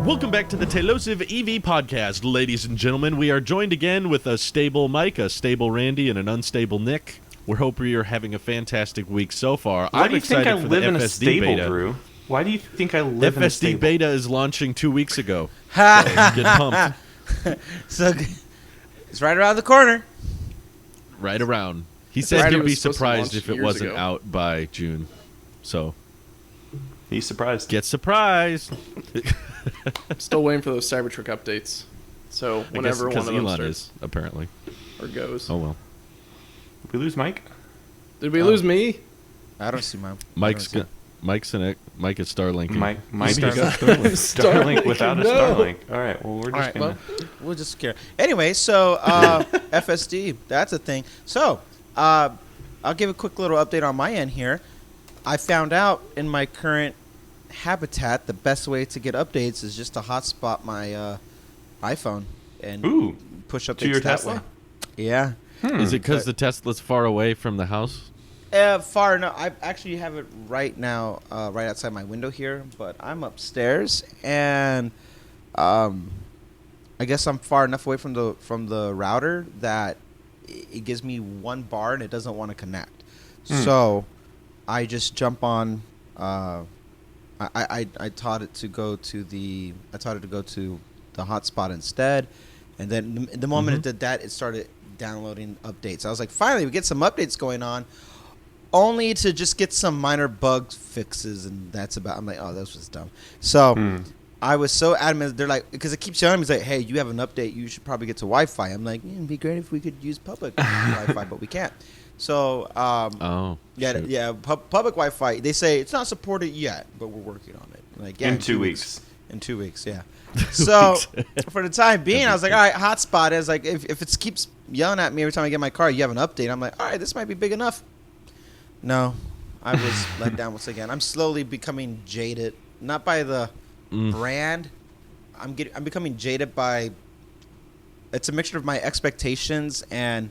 Welcome back to the Tailosive EV podcast, ladies and gentlemen. We are joined again with a stable Mike, a stable Randy, and an unstable Nick. We hope you're having a fantastic week so far. Why I'm do you think excited I for live the in a FSD stable, beta. Drew? Why do you think I live in a FSD stable? beta is launching 2 weeks ago. So get pumped. So it's right around the corner. Right around. He said Right, he'd it be was supposed to surprised launch if it years wasn't ago. out by June. So He's surprised. get surprised. Still waiting for those Cybertruck updates. So I guess whenever one because of them Elon starts is, apparently. or goes. Oh, well. Did we lose Mike? Did we lose me? I don't see my. Mike is Starlink. Mike is Maybe Starlink. Starlink, without a no. Starlink. All right. Well, we're All just right, gonna. we'll just care. Anyway, so FSD, that's a thing. So I'll give a quick little update on my end here. I found out in my current habitat the best way to get updates is just to hotspot my iPhone and Ooh. push updates To your that Tesla? way. Yeah. Is it because the Tesla's far away from the house? Far enough. I actually have it right now, right outside my window here, but I'm upstairs, and I guess I'm far enough away from the router that it gives me one bar and it doesn't want to connect. So I just jump on. I taught it to go to the hotspot instead, and then the moment it did that, it started downloading updates. I was like, finally, we get some updates going on, only to just get some minor bug fixes, and that's about. I'm like, oh, this was dumb. So I was so adamant. They're like, because it keeps telling me, it's like, hey, you have an update. You should probably get to Wi-Fi. I'm like, it'd be great if we could use public Wi-Fi, but we can't. So public Wi-Fi. They say it's not supported yet, but we're working on it. Like In 2 weeks. In 2 weeks, yeah. So for the time being, I was like, all right, hotspot. I was like, if it keeps yelling at me every time I get in my car, you have an update. I'm like, all right, this might be big enough. No, I was let down once again. I'm slowly becoming jaded, not by the brand. I'm becoming jaded by. It's a mixture of my expectations, and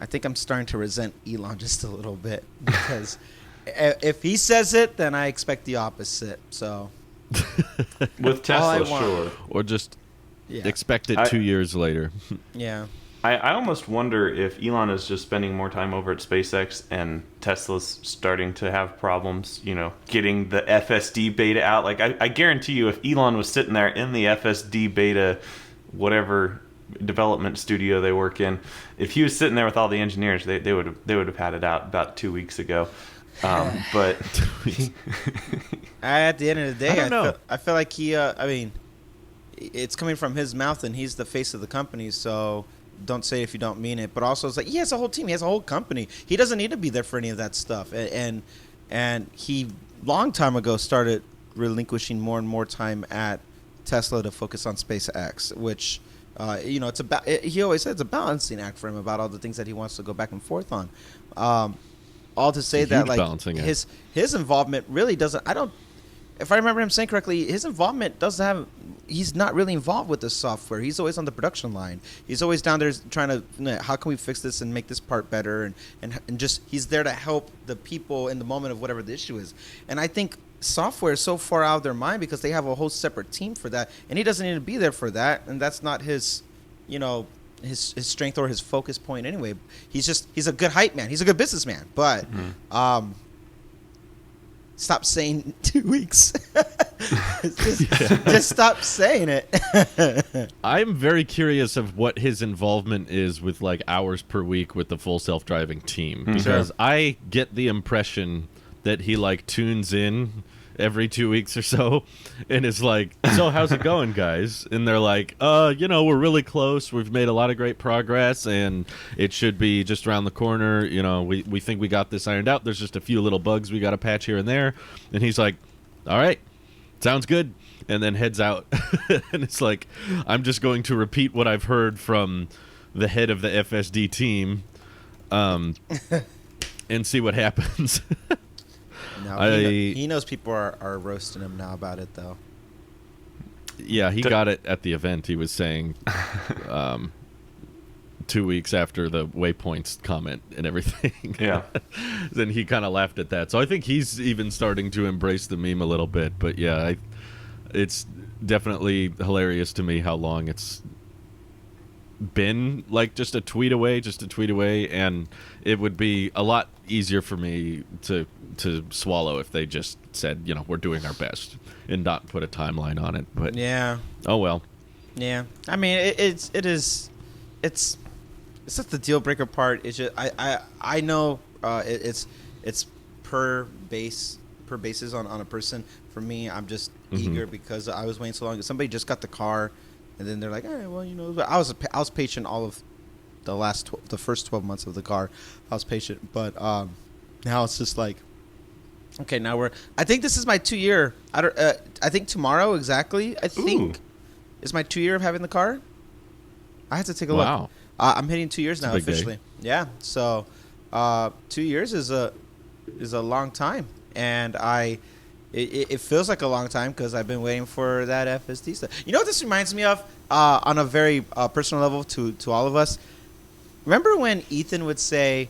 I think I'm starting to resent Elon just a little bit, because if he says it, then I expect the opposite. So With Tesla, want. sure. Or just yeah, expect it 2 years later. yeah. I almost wonder if Elon is just spending more time over at SpaceX and Tesla's starting to have problems, getting the FSD beta out. Like, I guarantee you, if Elon was sitting there in the FSD beta, whatever development studio they work in, if he was sitting there with all the engineers, they would have had it out about 2 weeks ago. But At the end of the day, I don't know. I feel like he. I mean, it's coming from his mouth, and he's the face of the company. So don't say it if you don't mean it. But also, it's like he has a whole team. He has a whole company. He doesn't need to be there for any of that stuff. And he long time ago started relinquishing more and more time at Tesla to focus on SpaceX, which. It's about. He always said it's a balancing act for him about all the things that he wants to go back and forth on. All to say that, like, his involvement really doesn't. If I remember him saying correctly, his involvement doesn't have. He's not really involved with the software. He's always on the production line. He's always down there trying to. How can we fix this and make this part better? And just he's there to help the people in the moment of whatever the issue is. And I think software is so far out of their mind because they have a whole separate team for that, and he doesn't need to be there for that, and that's not his his strength or his focus point anyway. He's a good hype man, he's a good businessman, but stop saying 2 weeks. just stop saying it. I'm very curious of what his involvement is with, like, hours per week with the full self-driving team, because I get the impression that he, like, tunes in every 2 weeks or so and is like, so how's it going, guys? And they're like, we're really close. We've made a lot of great progress, and it should be just around the corner. We think we got this ironed out. There's just a few little bugs we got to patch here and there. And he's like, all right, sounds good. And then heads out. And it's like, I'm just going to repeat what I've heard from the head of the FSD team and see what happens. No, he knows people are roasting him now about it, though. Yeah, he got it at the event. He was saying 2 weeks after the waypoints comment and everything. Yeah. Then he kind of laughed at that. So I think he's even starting to embrace the meme a little bit. But yeah, it's definitely hilarious to me how long it's been, like just a tweet away, and it would be a lot easier for me to swallow if they just said, we're doing our best and not put a timeline on it. But Yeah. oh well. Yeah. I mean, it's not the deal breaker part. It's just I know it's per basis on a person. For me, I'm just eager because I was waiting so long. Somebody just got the car, and then they're like, all right, well, but I was patient all of the first 12 months of the car. I was patient, but now it's just like, okay, now I think this is my 2 year. I think tomorrow exactly. I think is my 2 year of having the car. I have to take a Wow. look. I'm hitting 2 years now big day. officially. Yeah, so 2 years is a long time, and it feels like a long time because I've been waiting for that FSD stuff. You know what this reminds me of on a very personal level to all of us? Remember when Ethan would say,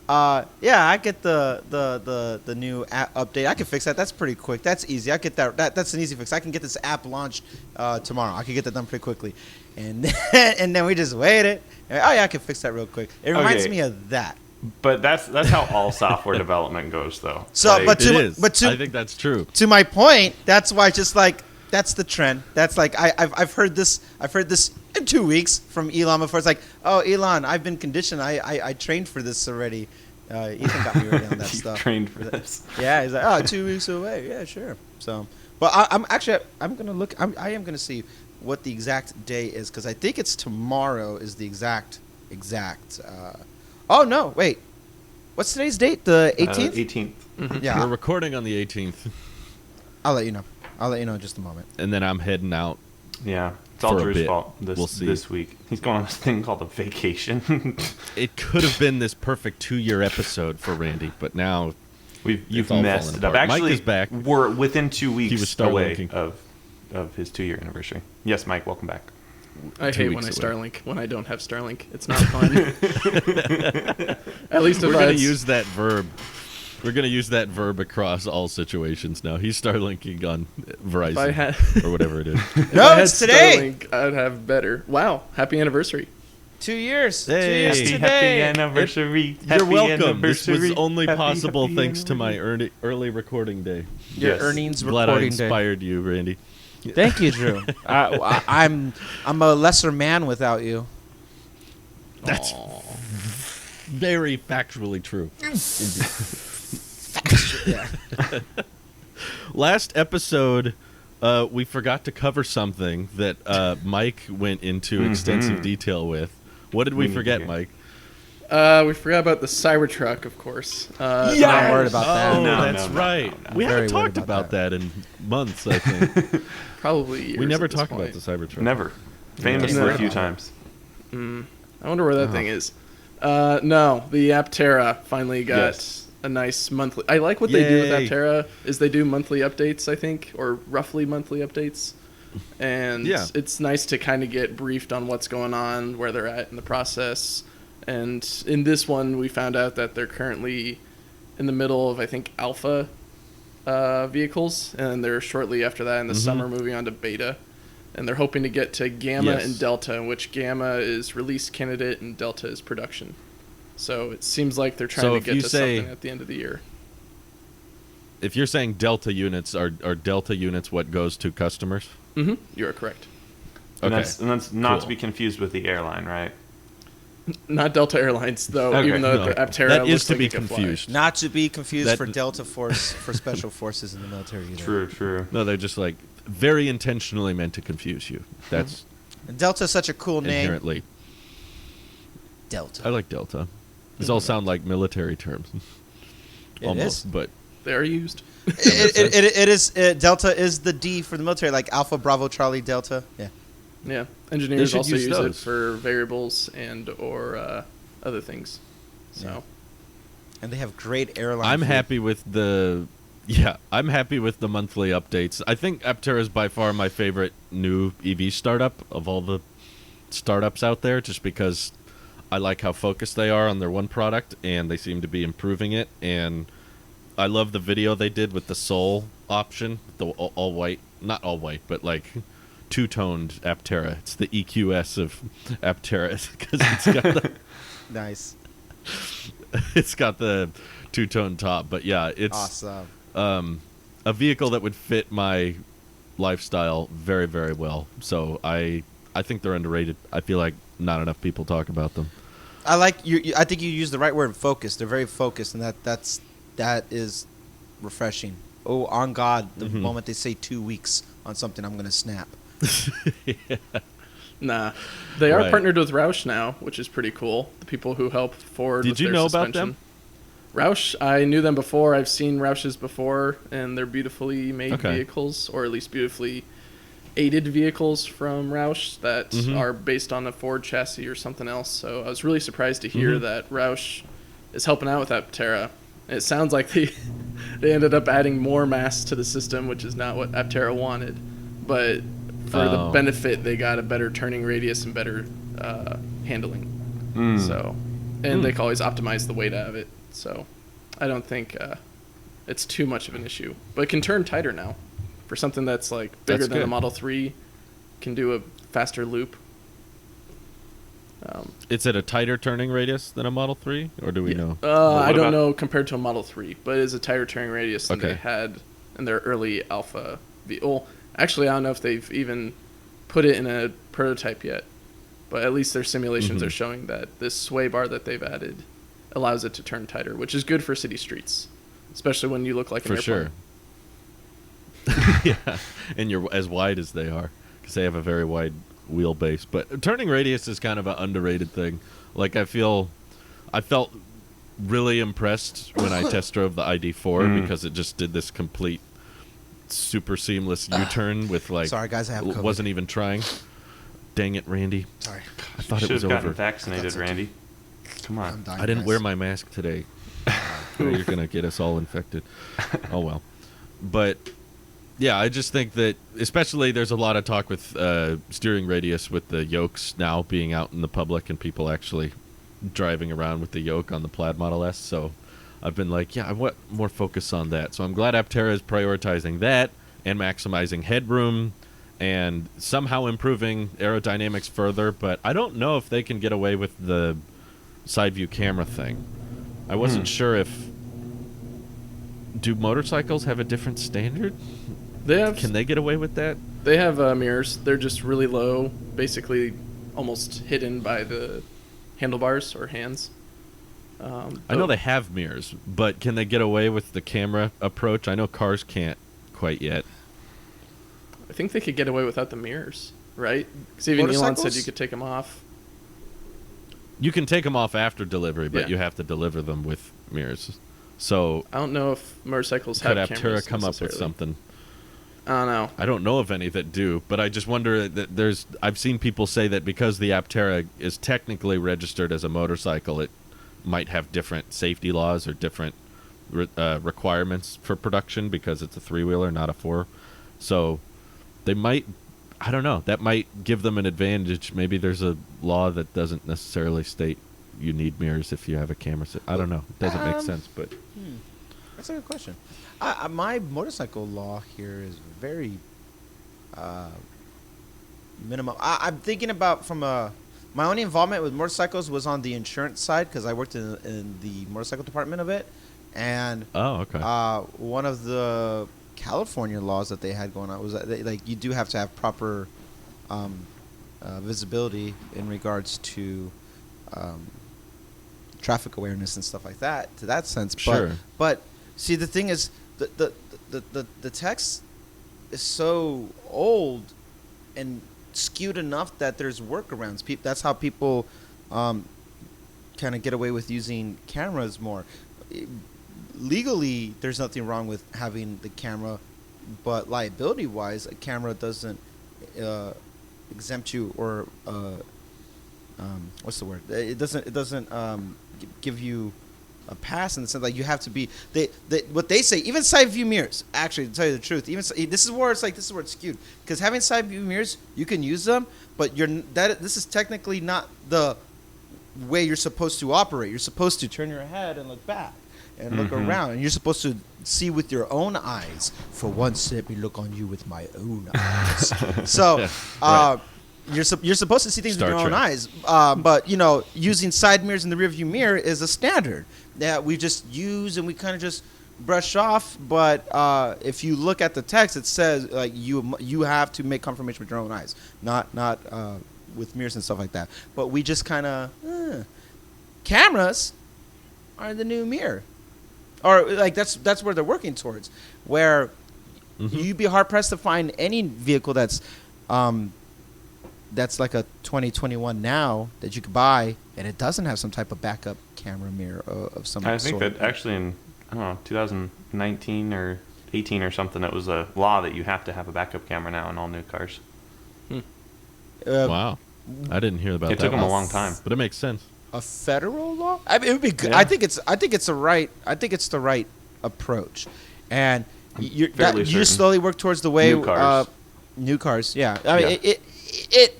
yeah, I get the new app update. I can fix that. That's pretty quick. That's easy. I get that. That's an easy fix. I can get this app launched tomorrow. I can get that done pretty quickly. And then we just waited. Oh yeah, I can fix that real quick. It reminds me of that. But that's how all software development goes, though. So, Like, but It is. to I think that's true. to my point, that's why just like that's the trend. That's like I've heard this in 2 weeks from Elon before. It's like, oh Elon, I've been conditioned. I trained for this already. Ethan got me ready on that you stuff. trained for this. Yeah, he's like, oh, 2 weeks away. Yeah, sure. So, but I'm gonna look. I am gonna see what the exact day is because I think it's tomorrow is the exact. Oh no, wait. What's today's date? The 18th. 18th. Yeah, We're recording on the 18th, I'll let you know. I'll let you know in just a moment. and then I'm heading out. Yeah, it's all For a Drew's bit. fault We'll see. this week. He's going on this thing called a vacation. It could have been this perfect 2-year episode for Randy, but now You've all messed fallen it up. apart. Mike Actually, is back. we're within 2 He was weeks away Starlinking. of his 2-year anniversary. Yes, Mike, welcome back. I 2 hate when I weeks away. Starlink when I don't have Starlink. It's not fun. At least if we're gonna it's- use that verb. We're gonna use that verb across all situations now. He's Starlinking on Verizon If I had, or whatever it is. if No, I had it's today. Starlink, I'd have better. Wow! Happy anniversary. 2 years. Hey. 2 years Happy, today. anniversary. You're welcome. This was only possible thanks to my early recording day. Your Yes. earnings Glad I recording day. inspired you, Randy. Thank you, Drew. I'm a lesser man without you. That's very factually true. Yeah. Last episode, we forgot to cover something that Mike went into extensive detail with. What did we forget, Mike? We forgot about the Cybertruck, of course. I'm not worried about that. Oh, No, that's no, no, right. no, no. We Very haven't worried talked about about that in months, I think. Probably years We never at this talked about point. the Cybertruck. Never. Famously No. a few times. I wonder where that thing is. No, the Aptera finally got Yes. a nice monthly. I like what they do with Yay. Aptera is they do monthly updates, I think, or roughly monthly updates. And Yeah. it's nice to kind of get briefed on what's going on, where they're at in the process. And in this one, we found out that they're currently in the middle of, I think, alpha vehicles, and they're shortly after that in the summer moving on to beta. And they're hoping to get to Gamma Yes. and Delta, in which Gamma is release candidate and Delta is production. So it seems like they're trying So to if get you to say- something at the end of the year. If you're saying Delta units, are Delta units what goes to customers? Mm-hmm. You are correct. And Okay. that's not to Cool. be confused with the airline, right? Not Delta Airlines, though, Okay. even though No. the Aptera That is looks to like be it can fly. confused. Not to be confused That- for Delta Force for special forces in the military either. True, true. No, they're just like very intentionally meant to confuse you. That's And Delta's such a cool name. inherently. Delta. I like Delta. These all sound like military terms. It Almost, is. but They are used. It is. Delta is the D for the military, like Alpha, Bravo, Charlie, Delta. Yeah. Yeah. Engineers should also use use it those. for variables and or other things. So Yeah. And they have great airline. I'm food. happy with the I'm happy with the monthly updates. I think Aptera is by far my favorite new EV startup of all the startups out there, just because I like how focused they are on their one product and they seem to be improving it. And I love the video they did with the soul option, the all white, not all white, but like two-toned Aptera. It's the EQS of Aptera because it's got the, Nice. it's got the two-tone top. But yeah, it's Awesome. a vehicle that would fit my lifestyle very, very well. So I think they're underrated. I feel like not enough people talk about them. I like you. I think you used the right word, focused. They're very focused, and that is refreshing. Oh, on God, the moment they say 2 weeks on something, I'm gonna snap. Yeah. Nah, they are Right. partnered with Roush now, which is pretty cool. The people who help Ford. Did with you their know suspension. about them? Roush, I knew them before. I've seen Roushes before, and they're beautifully made Okay. vehicles, or at least beautifully aided vehicles from Roush that are based on a Ford chassis or something else. So I was really surprised to hear that Roush is helping out with Aptera. It sounds like they ended up adding more mass to the system, which is not what Aptera wanted. But for the benefit, they got a better turning radius and better handling. So, and they can always optimize the weight out of it. So I don't think it's too much of an issue. But it can turn tighter now. For something that's like bigger That's than a good. Model 3, can do a faster loop. It's at a tighter turning radius than a Model 3, or do we know? I what don't about- know compared to a Model 3, but it is a tighter turning radius than they Okay. had in their early Alpha. Well, actually, I don't know if they've even put it in a prototype yet, but at least their simulations are showing that this sway bar that they've added allows it to turn tighter, which is good for city streets, especially when you look like an For airplane. sure. Yeah, and you're as wide as they are because they have a very wide wheelbase. But turning radius is kind of an underrated thing. Like I felt really impressed when I test drove the ID4 because it just did this complete super seamless U-turn with like Sorry, guys, I have COVID. wasn't even trying. Dang it, Randy! Sorry, I thought Should it was have gotten over. vaccinated, That's okay. Randy. Come I'm on. dying. I didn't guys. wear my mask today. You're gonna get us all infected. Oh well. But yeah, I just think that especially there's a lot of talk with steering radius with the yokes now being out in the public and people actually driving around with the yoke on the Plaid Model S. So I've been like, yeah, I want more focus on that. So I'm glad Aptera is prioritizing that and maximizing headroom and somehow improving aerodynamics further. But I don't know if they can get away with the side view camera thing. I wasn't sure if do motorcycles have a different standard? They have Can they get away with that? They have mirrors. They're just really low, basically almost hidden by the handlebars or hands. I know they have mirrors, but can they get away with the camera approach? I know cars can't quite yet. I think they could get away without the mirrors, right? Because even Elon said Motorcycles? you could take them off. You can take them off after delivery, but Yeah. you have to deliver them with mirrors. So I don't know if motorcycles could have Aptera cameras come up with necessarily. something? I don't know. I don't know of any that do, but I just wonder that I've seen people say that because the Aptera is technically registered as a motorcycle, it might have different safety laws or different requirements for production because it's a three-wheeler, not a four. So they might, I don't know, that might give them an advantage. Maybe there's a law that doesn't necessarily state you need mirrors if you have a camera. I don't know. It doesn't make sense, but That's a good question. My motorcycle law here is very minimum. I'm thinking about my only involvement with motorcycles was on the insurance side because I worked in the motorcycle department of it, and oh, okay. one of the California laws that they had going on was that like you do have to have proper visibility in regards to traffic awareness and stuff like that. To that sense, Sure. But see, the thing is, the text is so old and skewed enough that there's workarounds. That's how people kind of get away with using cameras more. Legally, there's nothing wrong with having the camera, but liability-wise, a camera doesn't exempt you or what's the word? It doesn't give you a pass in the sense like you have to be what they say. Even side view mirrors, actually, to tell you the truth, this is where it's skewed because having side view mirrors, you can use them, but this is technically not the way you're supposed to operate. You're supposed to turn your head and look back. and look around. And you're supposed to see with your own eyes. For once, let me look on you with my own eyes. So, Right. you're supposed to see things Star with your own Trek. eyes. But, using side mirrors in the rearview mirror is a standard that we just use and we kind of just brush off. But if you look at the text, it says like you have to make confirmation with your own eyes, not with mirrors and stuff like that. But we just kind of cameras are the new mirror, or like that's where they're working towards. Where you'd be hard pressed to find any vehicle that's like a 2021 now that you could buy and it doesn't have some type of backup camera mirror of some sort. I think that actually in 2019 or 18 or something, it was a law that you have to have a backup camera now in all new cars. Wow. I didn't hear about that. It took them a long time. But it makes sense. A federal law? I mean, it would be good. Yeah. I think it's the right approach, and you certain. slowly work towards the way New cars. New cars. Yeah, I mean, Yeah. it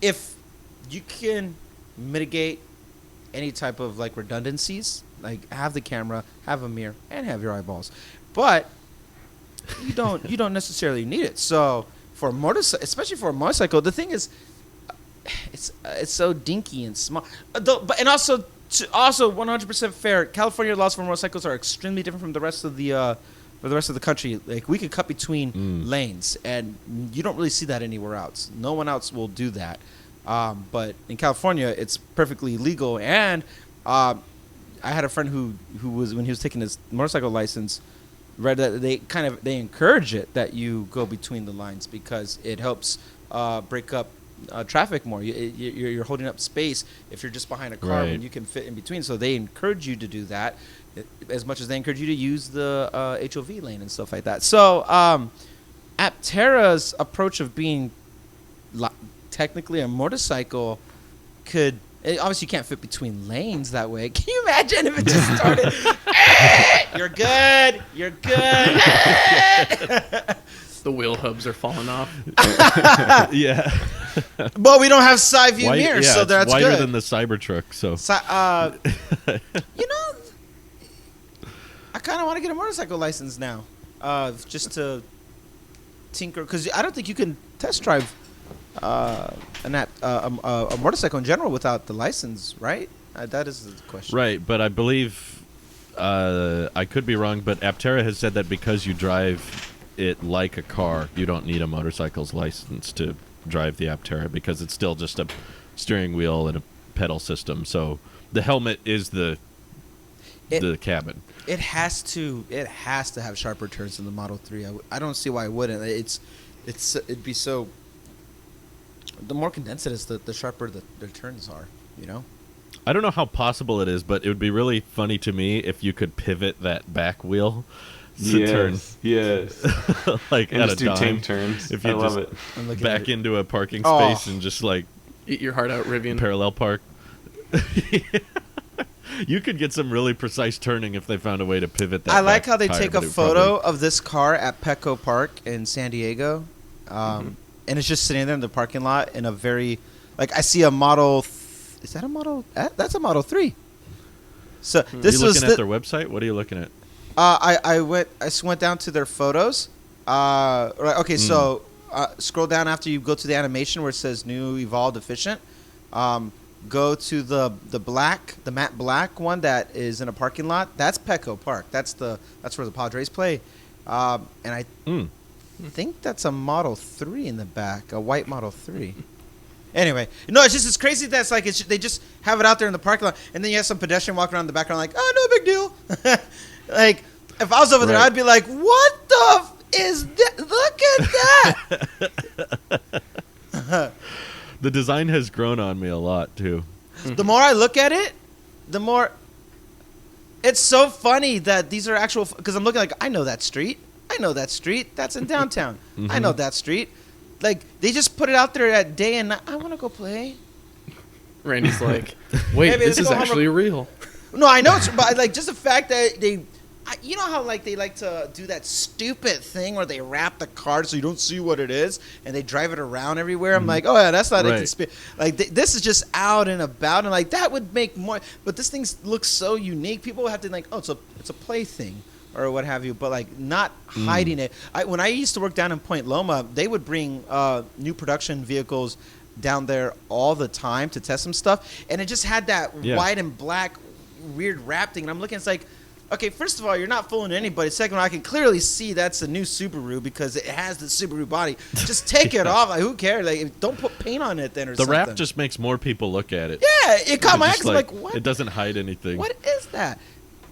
if you can mitigate any type of like redundancies, like have the camera, have a mirror, and have your eyeballs, but you don't necessarily need it. So for a motorcycle, especially for a motorcycle, the thing is, it's so dinky and small. And also 100% fair. California laws for motorcycles are extremely different from the rest of the country. Like we could cut between lanes, and you don't really see that anywhere else. No one else will do that. But in California, it's perfectly legal. And I had a friend who was, when he was taking his motorcycle license, read that they encourage it that you go between the lines because it helps break up traffic more. You're holding up space if you're just behind a car when you can fit in between. So they encourage you to do that as much as they encourage you to use the HOV lane and stuff like that. So Aptera's approach of being technically a motorcycle could... Obviously, you can't fit between lanes that way. Can you imagine if it just started? You're good. You're good. The wheel hubs are falling off. Yeah. But we don't have side view mirrors, so it's that's wider good. than the Cybertruck. So, I kind of want to get a motorcycle license now, just to tinker. Because I don't think you can test drive a motorcycle in general without the license, right? That is the question. right, but I believe I could be wrong, but Aptera has said that because you drive it like a car, you don't need a motorcycle's license to drive the Aptera because it's still just a steering wheel and a pedal system. So the helmet is the cabin. It has to have sharper turns than the Model 3. I don't see why it wouldn't. It'd be so. The more condensed it is, the sharper the turns are. You know. I don't know how possible it is, but it would be really funny to me if you could pivot that back wheel to turn Yes. like And at just a do dime. tank turns. If you I love just it. I'm looking back at it. into a parking Oh. space and just like Eat your heart out, Rivian. parallel park. You could get some really precise turning if they found a way to pivot that. I like back how they tire, take a but it photo probably- of this car at Petco Park in San Diego, and it's just sitting there in the parking lot in a very, like I see a Model. Is that a Model? That's a Model 3. So Are this you was looking at their website? What are you looking at? I went down to their photos. Right, okay, so scroll down after you go to the animation where it says new, evolved, efficient. Go to the matte black one that is in a parking lot. That's Petco Park. That's where the Padres play. And I think that's a Model 3 in the back, a white Model 3. Anyway, no, it's crazy that it's like they just have it out there in the parking lot, and then you have some pedestrian walking around in the background like, oh, no big deal. Like, if I was over there, Right. I'd be like, what the is that? Look at that. The design has grown on me a lot too. The more I look at it, the more it's so funny that these are actual, because I'm looking like, I know that street. That's in downtown. I know that street. Like, they just put it out there at day and night. I want to go play. Randy's like, wait, Maybe this let's is go home actually real. No, I know it's, but like just the fact that they you know how like they like to do that stupid thing where they wrap the card so you don't see what it is, and they drive it around everywhere. I'm like, oh yeah, that's not a conspiracy. Like this is just out and about, and like that would make more. But this thing looks so unique. People have to like, oh, it's a play thing or what have you, but like not hiding it. When I used to work down in Point Loma, they would bring new production vehicles down there all the time to test some stuff, and it just had that white and black weird wrap thing, and I'm looking, it's like, okay, first of all, you're not fooling anybody. Second of all, I can clearly see that's a new Subaru because it has the Subaru body. Just take it off. Like, who cares? Like, don't put paint on it then or something. The wrap just makes more people look at it. Yeah, it caught my eye. I'm like, what? It doesn't hide anything. What is that?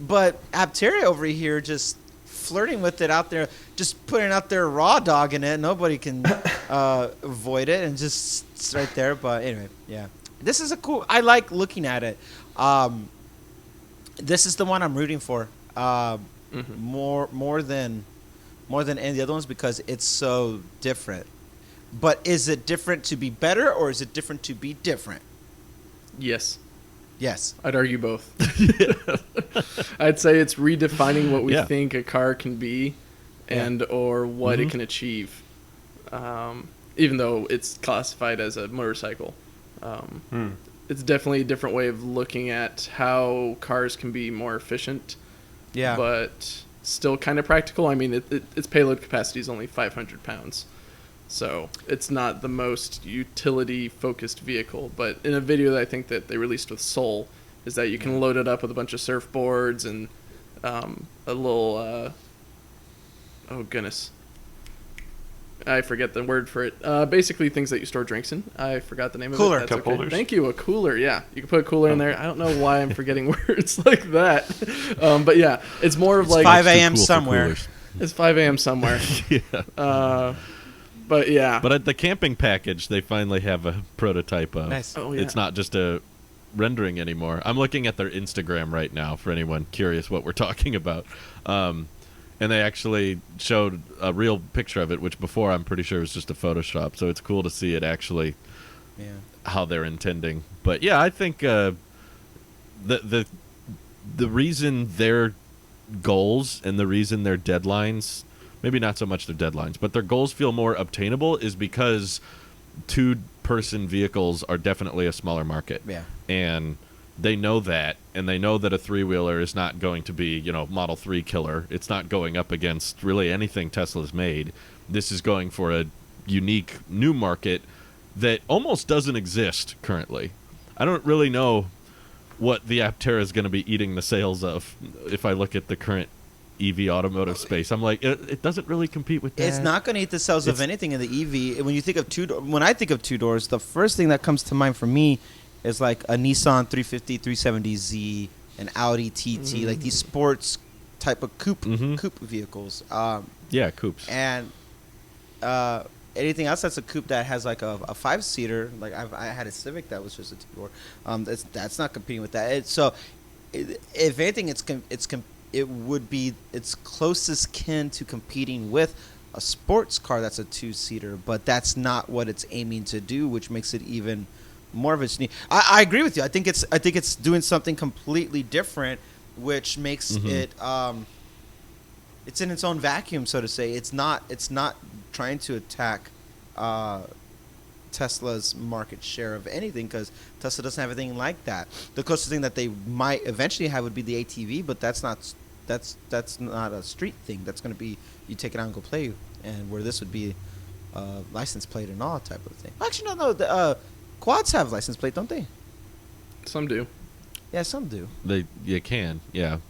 But Aptera over here just flirting with it out there, just putting out their raw dog in it. Nobody can avoid it, and just it's right there. But anyway, yeah. This is a cool... I like looking at it. This is the one I'm rooting for, more than any of the other ones because it's so different. But is it different to be better, or is it different to be different? Yes. Yes. I'd argue both. I'd say it's redefining what we think a car can be, and or what it can achieve. Even though it's classified as a motorcycle. It's definitely a different way of looking at how cars can be more efficient, but still kind of practical. I mean, its payload capacity is only 500 pounds, so it's not the most utility-focused vehicle. But in a video that I think that they released with Soul, is that you can load it up with a bunch of surfboards and a little... oh, goodness. I forget the word for it. Basically, things that you store drinks in. I forgot the name of it. That's cup holders. Thank you. A cooler. Yeah, you can put a cooler in there. I don't know why I'm forgetting words like that. But yeah, it's more of like 5 a.m. somewhere. It's 5 a.m. somewhere. But yeah. But at the camping package, they finally have a prototype of. Nice. Oh, yeah. It's not just a rendering anymore. I'm looking at their Instagram right now for anyone curious what we're talking about. And they actually showed a real picture of it, which before I'm pretty sure was just a Photoshop. So it's cool to see it actually, how they're intending. But yeah, I think the reason their goals and the reason their deadlines, maybe not so much their deadlines, but their goals feel more obtainable is because two-person vehicles are definitely a smaller market. Yeah. And they know that, and they know that a three-wheeler is not going to be, Model 3 killer. It's not going up against really anything Tesla's made. This is going for a unique new market that almost doesn't exist currently. I don't really know what the Aptera is going to be eating the sales of if I look at the current EV automotive space. I'm like, it doesn't really compete with that. It's not going to eat the sales of anything in the EV. When you think of when I think of two doors, the first thing that comes to mind for me is like a Nissan 350, 370Z, an Audi TT, like these sports type of coupe vehicles. Coupes. And anything else that's a coupe that has like a 5-seater, like I had a Civic that was just a two-door. That's not competing with that. If anything, it would be its closest kin to competing with a sports car that's a 2-seater, but that's not what it's aiming to do, which makes it even more of its need. I agree with you. I think it's doing something completely different, which makes it it's in its own vacuum, so to say. It's not trying to attack Tesla's market share of anything, because Tesla doesn't have anything like that. The closest thing that they might eventually have would be the ATV, but that's not a street thing. That's going to be you take it out and go play, and where this would be license plate and all type of thing. Actually, no. The quads have license plate, don't they? Some do. Yeah, some do. You can,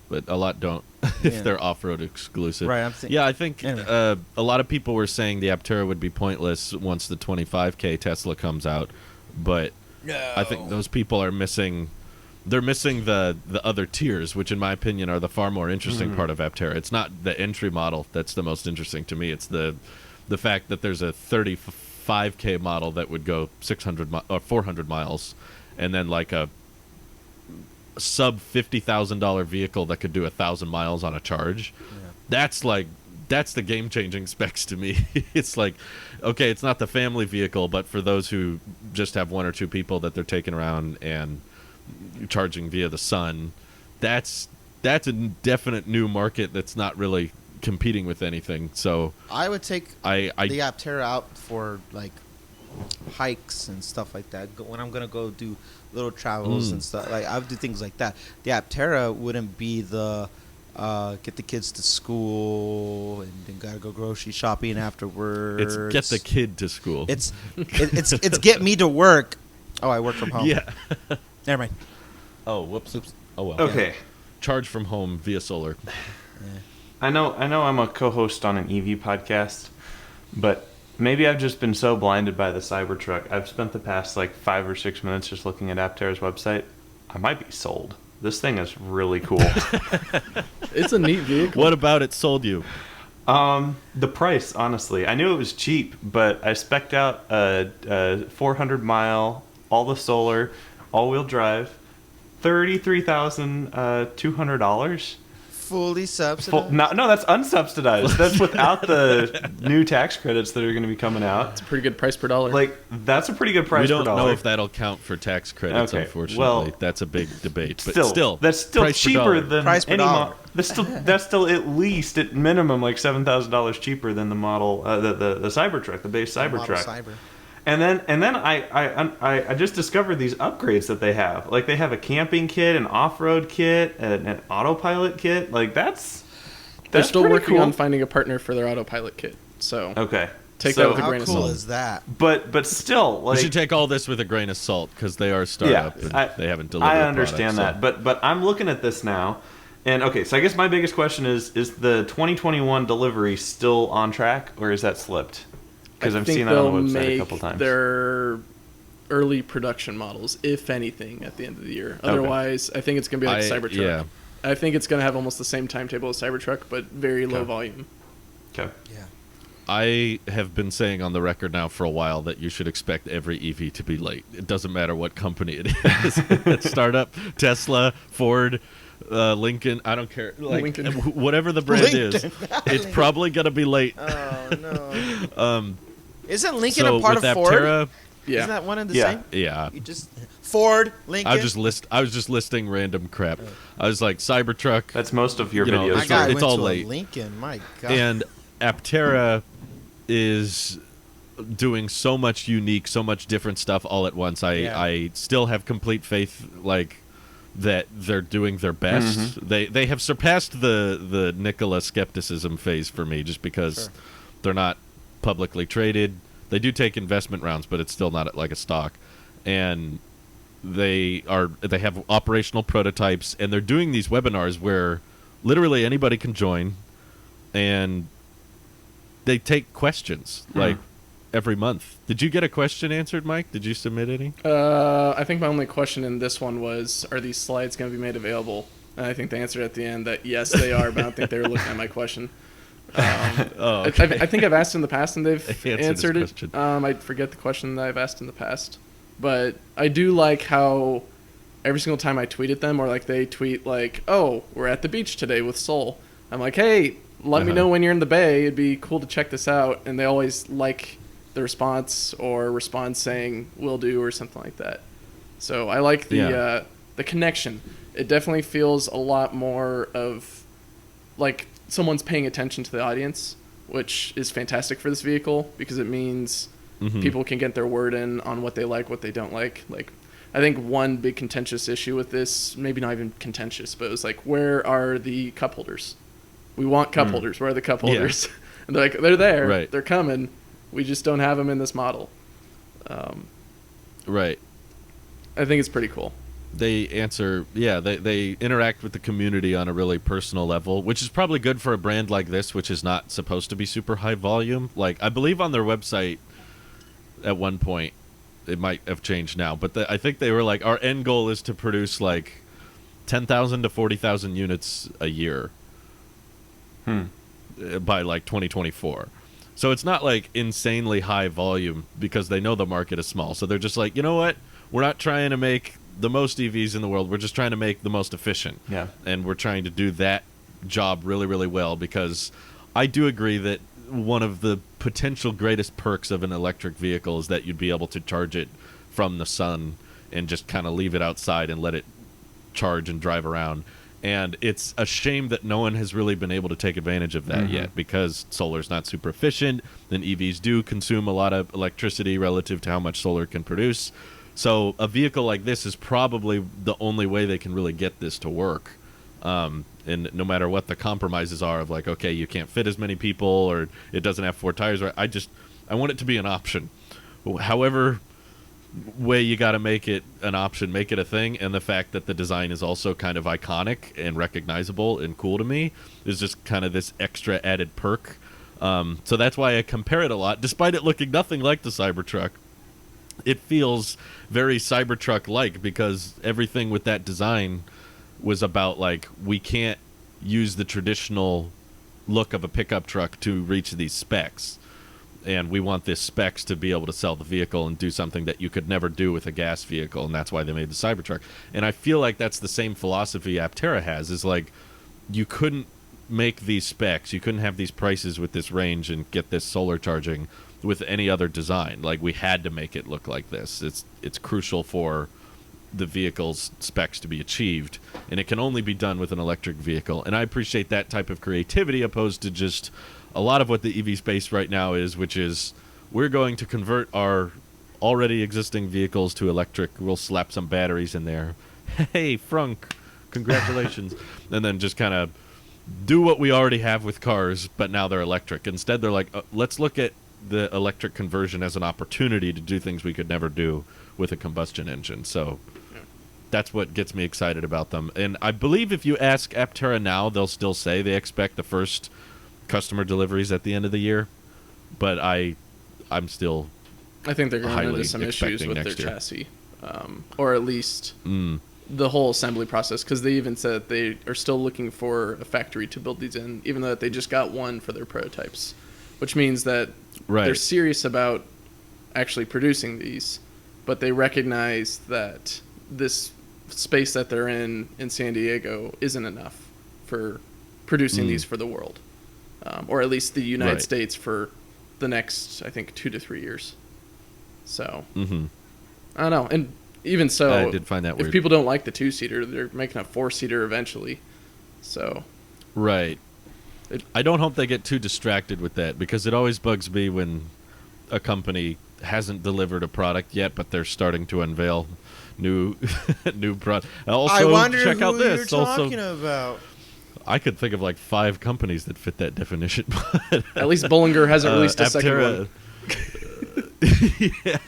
but a lot don't if they're off-road exclusive. Right. I think anyway. A lot of people were saying the Aptera would be pointless once the 25K Tesla comes out, but I think those people are missing. They're missing the other tiers, which in my opinion are the far more interesting part of Aptera. It's not the entry model that's the most interesting to me. It's the fact that there's a 35K model that would go 600 or 400 miles, and then like a sub $50,000 vehicle that could do 1,000 miles on a charge. That's the game changing specs to me. It's like, okay, it's not the family vehicle, but for those who just have one or two people that they're taking around and charging via the sun, that's that's a definite new market that's not really competing with anything. So I would take I the Aptera out for like hikes and stuff like that. When I'm gonna go do little travels and stuff, like I would do things like that. The Aptera wouldn't be the get the kids to school and then gotta go grocery shopping afterwards. it's get the kid to school. It's get me to work. Oh, I work from home. Yeah. Never mind. Oh, whoops. Oops. Oh well. Okay. Charge from home via solar. I know I'm a co-host on an EV podcast, but maybe I've just been so blinded by the Cybertruck. I've spent the past like 5 or 6 minutes just looking at Aptera's website. I might be sold. This thing is really cool. It's a neat vehicle. What about it sold you? The price, honestly. I knew it was cheap, but I spec'd out a 400-mile, all the solar, all-wheel drive, $33,200. Fully subsidized. No, that's unsubsidized. That's without the new tax credits that are going to be coming out. It's a pretty good price per dollar. Like, that's a pretty good price We per don't dollar. know if that'll count for tax credits, Okay, unfortunately. well, That's a big debate. But still that's still price per cheaper dollar. than Price per any dollar. That's still at least at minimum like $7,000 cheaper than the model the Cybertruck, the base Cybertruck. Cyber. And then I just discovered these upgrades that they have. Like they have a camping kit, an off-road kit, an autopilot kit. Like They're still pretty working cool. on finding a partner for their autopilot kit. So Okay. Take So- that with a How grain of cool salt. is that? But still, We like should take all this with a grain of salt because they are a startup and they haven't delivered. I a understand product, that, but I'm looking at this now, and okay, so I guess my biggest question is the 2021 delivery still on track, or is that slipped? Because I I've think seen that on the they'll website a make couple times. their early production models, if anything, at the end of the year. Otherwise, I think it's going to be like Cybertruck. Yeah. I think it's going to have almost the same timetable as Cybertruck, but very low Okay. volume. Okay. Yeah. I have been saying on the record now for a while that you should expect every EV to be late. It doesn't matter what company it is. Startup, Tesla, Ford, Lincoln, I don't care. Like, Lincoln. whatever the brand is, it's probably going to be late. Oh no. Isn't Lincoln So a part with of Ford? Aptera, Yeah. Isn't that one and the Yeah. same? yeah. You just Ford, Lincoln. I was just listing random crap. I was like Cybertruck, That's most of your You know, videos. My guy it's went all to late. a Lincoln. My God. and Aptera is doing so much unique, so much different stuff all at once. I still have complete faith like that they're doing their best. They have surpassed the Nikola skepticism phase for me just because they're not publicly traded. They do take investment rounds, but it's still not like a stock. And they have operational prototypes, and they're doing these webinars where literally anybody can join, and they take questions like every month. Did you get a question answered, Mike? Did you submit any? I think my only question in this one was, are these slides going to be made available? And I think they answered at the end that yes, they are, but I don't think they were looking at my question. Oh, okay. I think I've asked in the past and they've They answered answered his it. question. I forget the question that I've asked in the past. But I do like how every single time I tweet at them, or like they tweet like, oh, we're at the beach today with Soul. I'm like, hey, let me know when you're in the bay. It'd be cool to check this out. And they always like the response or respond saying, will do, or something like that. So I like the connection. It definitely feels a lot more of like someone's paying attention to the audience, which is fantastic for this vehicle because it means people can get their word in on what they like, what they don't like. Like, I think one big contentious issue with this, maybe not even contentious, but it was like, where are the cup holders? We want cup holders. Where are the cup holders? And they're like, they're there. Right. They're coming. We just don't have them in this model. Right. I think it's pretty cool. They answer, they interact with the community on a really personal level, which is probably good for a brand like this, which is not supposed to be super high volume. Like, I believe on their website at one point, it might have changed now, but I think they were like, our end goal is to produce like 10,000 to 40,000 units a year by like 2024. So it's not like insanely high volume because they know the market is small. So they're just like, you know what? We're not trying to make the most EVs in the world. We're just trying to make the most efficient. Yeah. And we're trying to do that job really, really well because I do agree that one of the potential greatest perks of an electric vehicle is that you'd be able to charge it from the sun and just kind of leave it outside and let it charge and drive around. And it's a shame that no one has really been able to take advantage of that yet, because solar's not super efficient. Then EVs do consume a lot of electricity relative to how much solar can produce. So a vehicle like this is probably the only way they can really get this to work. And no matter what the compromises are of like, okay, you can't fit as many people, or it doesn't have 4 tires, I want it to be an option. However way you got to make it an option, make it a thing. And the fact that the design is also kind of iconic and recognizable and cool to me is just kind of this extra added perk. So that's why I compare it a lot. Despite it looking nothing like the Cybertruck, it feels very Cybertruck-like, because everything with that design was about, like, we can't use the traditional look of a pickup truck to reach these specs. And we want this specs to be able to sell the vehicle and do something that you could never do with a gas vehicle, and that's why they made the Cybertruck. And I feel like that's the same philosophy Aptera has, is like, you couldn't make these specs, you couldn't have these prices with this range and get this solar charging with any other design. Like, we had to make it look like this. It's crucial for the vehicle's specs to be achieved, and it can only be done with an electric vehicle. And I appreciate that type of creativity, opposed to just a lot of what the EV space right now is, which is, we're going to convert our already existing vehicles to electric. We'll slap some batteries in there. Hey, Frank, congratulations. And then just kind of do what we already have with cars, but now they're electric. Instead, they're like, let's look at the electric conversion as an opportunity to do things we could never do with a combustion engine. So that's what gets me excited about them. And I believe if you ask Aptera now, they'll still say they expect the first customer deliveries at the end of the year. But I'm still I think they're going into some issues with their chassis, or at least the whole assembly process, because they even said that they are still looking for a factory to build these in, even though they just got one for their prototypes, which means that they're serious about actually producing these, but they recognize that this space that they're in San Diego isn't enough for producing these for the world, or at least the United States for the next, I think, 2 to 3 years. So I don't know. And even so, I did find that weird. If people don't like the 2-seater, they're making a 4-seater eventually. So I don't hope they get too distracted with that, because it always bugs me when a company hasn't delivered a product yet, but they're starting to unveil new product. Also, I wonder check who out this. you're talking about. I could think of like 5 companies that fit that definition. But at least Bollinger hasn't released a second one. Yeah,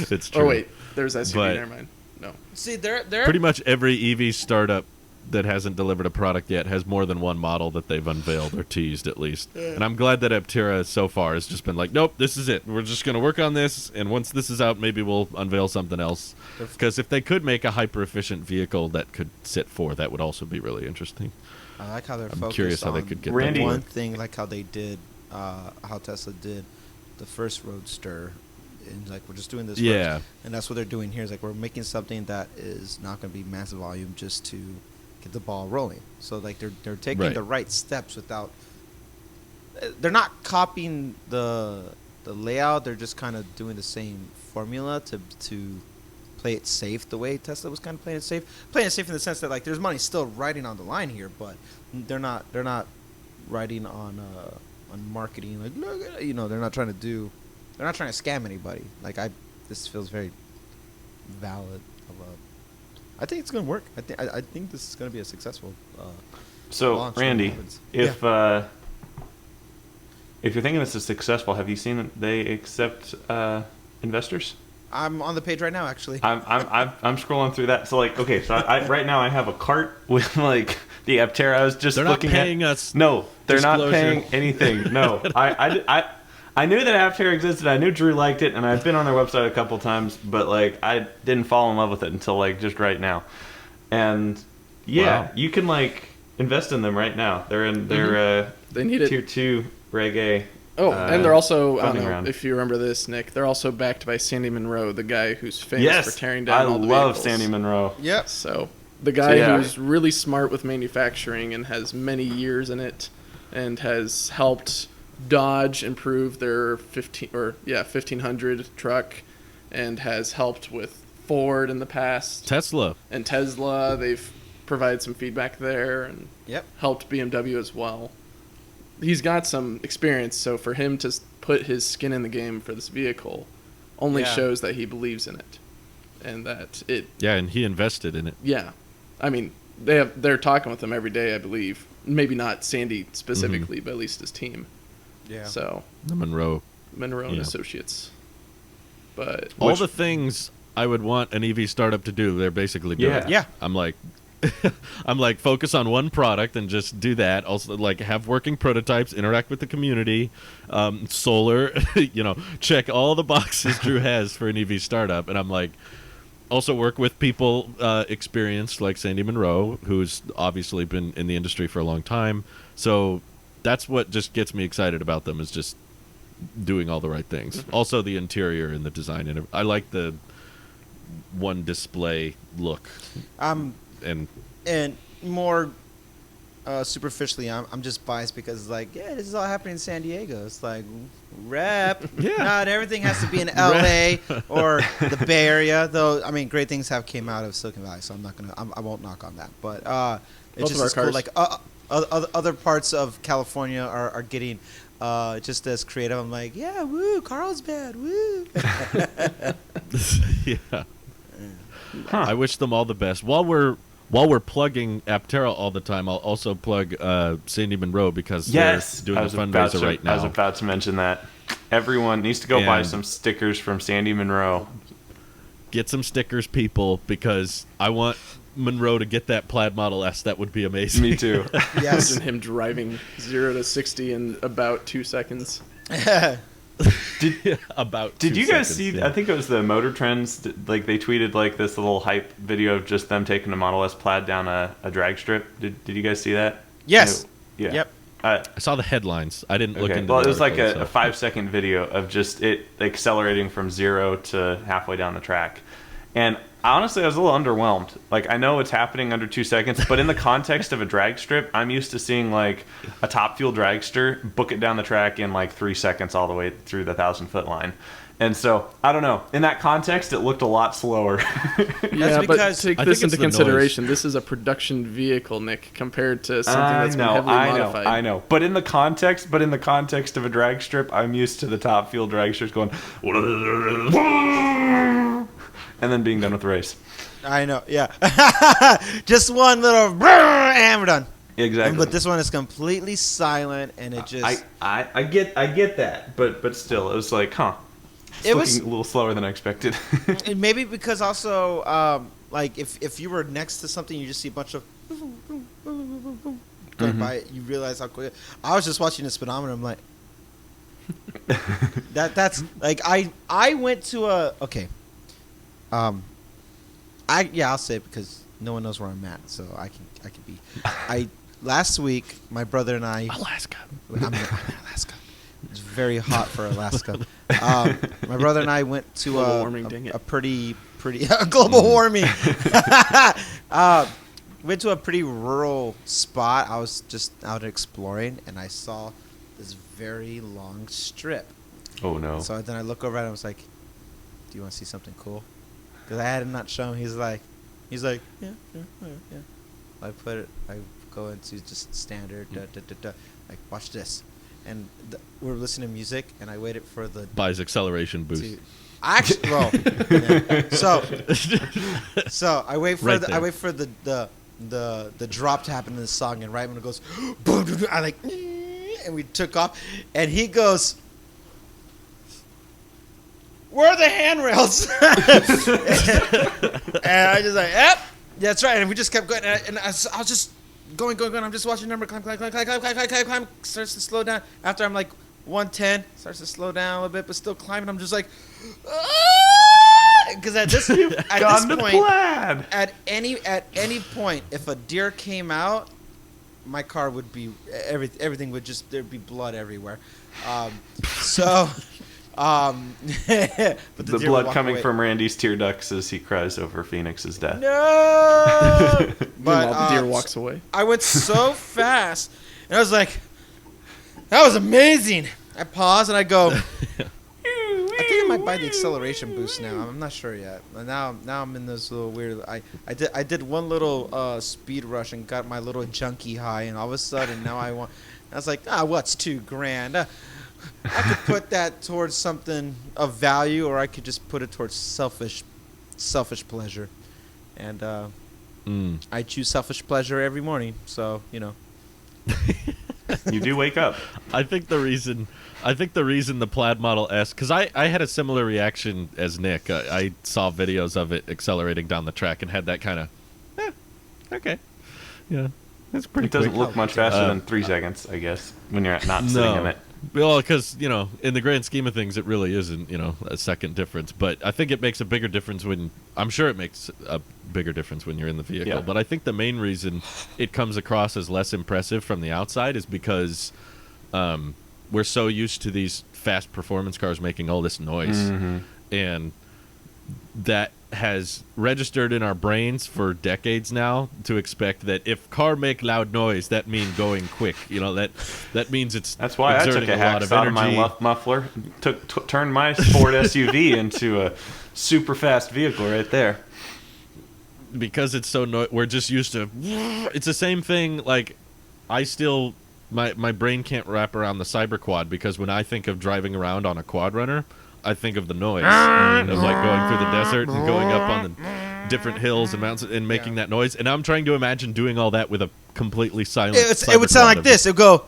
it's true. Or wait, there's SUV. Never mind. No. See, they're pretty much every EV startup that hasn't delivered a product yet has more than one model that they've unveiled or teased, at least. Yeah. And I'm glad that Aptera so far has just been like, nope, this is it. We're just going to work on this, and once this is out, maybe we'll unveil something else. Because if they could make a hyper-efficient vehicle that could sit 4, that would also be really interesting. I like how they're focused curious how on they could get Randy. one thing, like how they did, how Tesla did the first Roadster. And like, we're just doing this first. And that's what they're doing here, is like, we're making something that is not going to be massive volume just to get the ball rolling. So like, they're taking the right steps without, they're not copying the layout. They're just kind of doing the same formula to play it safe, the way Tesla was kind of playing it safe in the sense that like, there's money still riding on the line here, but they're not riding on marketing, like, look at, they're not trying to scam anybody. Like, this feels very valid. I think it's gonna work. I think this is gonna be a successful. So Randy, if you're thinking this is successful, have you seen that they accept investors? I'm on the page right now, actually. I'm scrolling through that. So like, okay, so I right now I have a cart with like the Aptera. I was just looking at. They're not paying us. No, they're not paying anything. No, I knew that Aptera existed. I knew Drew liked it, and I've been on their website a couple times, but like, I didn't fall in love with it until like just right now. And you can like invest in them right now. They're in they need tier 2 Reg A. Oh, and they're also, I don't know if you remember this, Nick, they're also backed by Sandy Munro, the guy who's famous for tearing down all the vehicles. I love Sandy Munro. Yep. So the guy who's really smart with manufacturing and has many years in it, and has helped Dodge improve their 1500 truck, and has helped with Ford in the past. Tesla. They've provided some feedback there and Yep. helped BMW as well. He's got some experience, so for him to put his skin in the game for this vehicle only shows that he believes in it, and that it. Yeah, and he invested in it. Yeah, I mean they're talking with him every day, I believe. Maybe not Sandy specifically, but at least his team. Yeah. So The Monroe. and Associates. But All the things I would want an EV startup to do, they're basically doing. Yeah. I'm like, focus on one product and just do that. Also, like, have working prototypes, interact with the community, solar, check all the boxes Drew has for an EV startup. And I'm like, also work with people experienced like Sandy Monroe, who's obviously been in the industry for a long time. So that's what just gets me excited about them, is just doing all the right things. Also, the interior and the design. And I like the one display look. And more superficially, I'm just biased because, like, this is all happening in San Diego. It's like, rep. Yeah. Not everything has to be in LA or the Bay Area, though. I mean, great things have came out of Silicon Valley, so I won't knock on that. But it's just cool. Like other parts of California are getting just as creative. I'm like, yeah, woo, Carlsbad, woo. yeah. I wish them all the best. While we're plugging Aptera all the time, I'll also plug Sandy Monroe, because they're doing a fundraiser right now. I was about to mention that. Everyone needs to go buy some stickers from Sandy Monroe. Get some stickers, people, because I want Monroe to get that plaid Model S. That would be amazing. Me too. Yes. Imagine him driving 0 to 60 in about 2 seconds. Did you guys see? Yeah. I think it was the Motor Trends. Like, they tweeted like this little hype video of just them taking a Model S plaid down a drag strip. Did you guys see that? Yes. Yeah. Yep. I saw the headlines. I didn't look into. Well, the it was like article, a 5-second video of just it accelerating from 0 to halfway down the track, and honestly, I was a little underwhelmed. Like, I know it's happening under 2 seconds, but in the context of a drag strip, I'm used to seeing like a Top Fuel dragster book it down the track in like 3 seconds all the way through the 1,000-foot line. And so, I don't know. In that context, it looked a lot slower. Yeah, but because take I this think into it's the consideration. This is a production vehicle, Nick, compared to something that's been heavily modified. I know. But in the context of a drag strip, I'm used to the Top Fuel dragsters going and then being done with the race. I know, yeah. Just one little and we're done. Exactly. But this one is completely silent, and it just... I get that, but still, it was like, It's looking a little slower than I expected. And maybe because also, like, if you were next to something, you just see a bunch of going by it, you realize how quick. I was just watching the speedometer. I'm like, that's like I went to a I'll say it because no one knows where I'm at, so I can be. Last week, my brother and I. Alaska. I'm in Alaska. It's very hot for Alaska. My brother and I went to Global warming, a pretty global warming. Went to a pretty rural spot. I was just out exploring, and I saw this very long strip. Oh no! So then I look over at him. I was like, "Do you want to see something cool?" Because I had him not shown. He's like, yeah. I go into just standard. Like, watch this. And we're listening to music, and I waited for the Buys acceleration boost. Actually, well, so I wait for the drop to happen in the song, and right when it goes, boom, I like, and we took off, and he goes, "Where are the handrails?" And I just like, "Yep, that's right." And we just kept going, and I was just. Going. I'm just watching the number climb. Starts to slow down. After I'm like 110, starts to slow down a little bit, but still climbing. I'm just like, because at this point, at any point, if a deer came out, my car would be everything would just there'd be blood everywhere. But the blood coming from Randy's tear ducts as he cries over Phoenix's death. No. But the deer walks away. I went so fast, and I was like, "That was amazing." I pause and I go, "I think might buy the acceleration boost now. I'm not sure yet. Now I'm in this little weird. I did one little speed rush and got my little junkie high, and all of a sudden now I was like, what's $2,000? I could put that towards something of value, or I could just put it towards selfish pleasure, and I choose selfish pleasure every morning. So You do wake up. I think the reason the Plaid Model S, because I had a similar reaction as Nick. I saw videos of it accelerating down the track and had that kind of, okay, yeah, that's pretty. It doesn't quick. look much faster than 3 seconds, I guess, when you're not sitting in it. Well, because in the grand scheme of things, it really isn't a second difference. But I think it makes a bigger difference I'm sure it makes a bigger difference when you're in the vehicle. Yeah. But I think the main reason it comes across as less impressive from the outside is because we're so used to these fast performance cars making all this noise, and that has registered in our brains for decades now to expect that if car make loud noise, that means going quick. That means it's That's why I took exerting a lot of hacksaw to energy. my muffler, turned my Ford SUV into a super fast vehicle right there. Because it's so we're just used to. It's the same thing. Like my brain can't wrap around the cyber quad, because when I think of driving around on a quad runner, I think of the noise of like going through the desert and going up on the different hills and mountains and making that noise. And I'm trying to imagine doing all that with a completely silent. It would sound like this. It would go.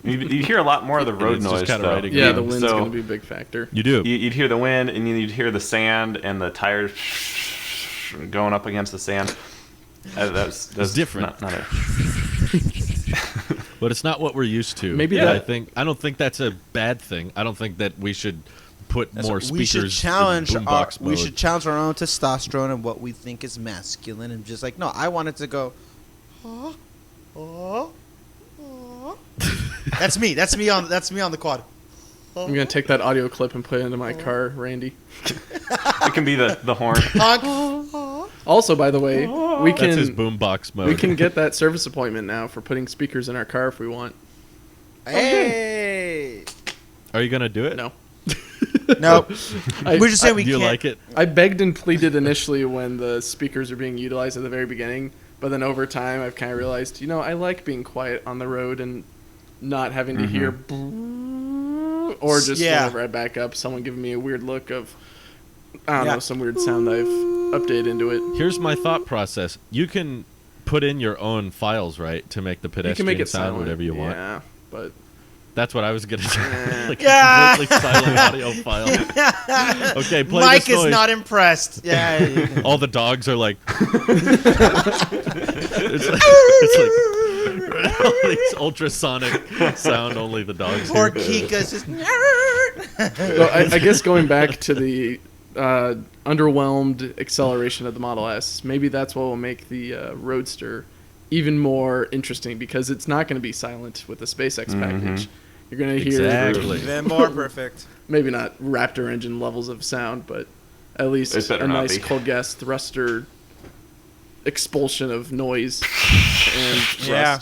You hear a lot more of the road It's just noise, kinda though. riding Yeah, around. the wind's So- going to be a big factor. You do. You'd hear the wind, and you'd hear the sand and the tires going up against the sand. That's It's different. Not But it's not what we're used to. Maybe And that- I don't think that's a bad thing. I don't think that we should put more speakers. We should challenge in boombox mode. we should challenge our own testosterone and what we think is masculine, and just like, no, I want it to go. That's me. That's me on the quad. I'm going to take that audio clip and put it into my car, Randy. It can be the horn. Also, by the way, we That's his can boombox mode. we can get that service appointment now for putting speakers in our car if we want. Hey. Are you gonna do it? No. No. I- We're just saying we Do you can't. like it? I begged and pleaded initially when the speakers are being utilized at the very beginning, but then over time I've kind of realized, I like being quiet on the road and not having to hear or just whenever I back up, someone giving me a weird look of, I don't know, some weird sound I've updated into it. Here's my thought process. You can put in your own files, right, to make the You pedestrian can make it sound silent. whatever you want. Yeah, but That's what I was gonna do. Like Yeah. a completely silent audio file. Okay, play Mike this is noise. not impressed. Yeah. All the dogs are like. it's like all these ultrasonic sound only the dogs Poor hear. Kika's just. well, I guess going back to the underwhelmed acceleration of the Model S, maybe that's what will make the Roadster even more interesting, because it's not going to be silent with the SpaceX package. You're going to hear Exactly. Even more perfect. maybe not Raptor engine levels of sound, but at least It better a not nice be. cold gas thruster expulsion of noise and thrust. Yeah.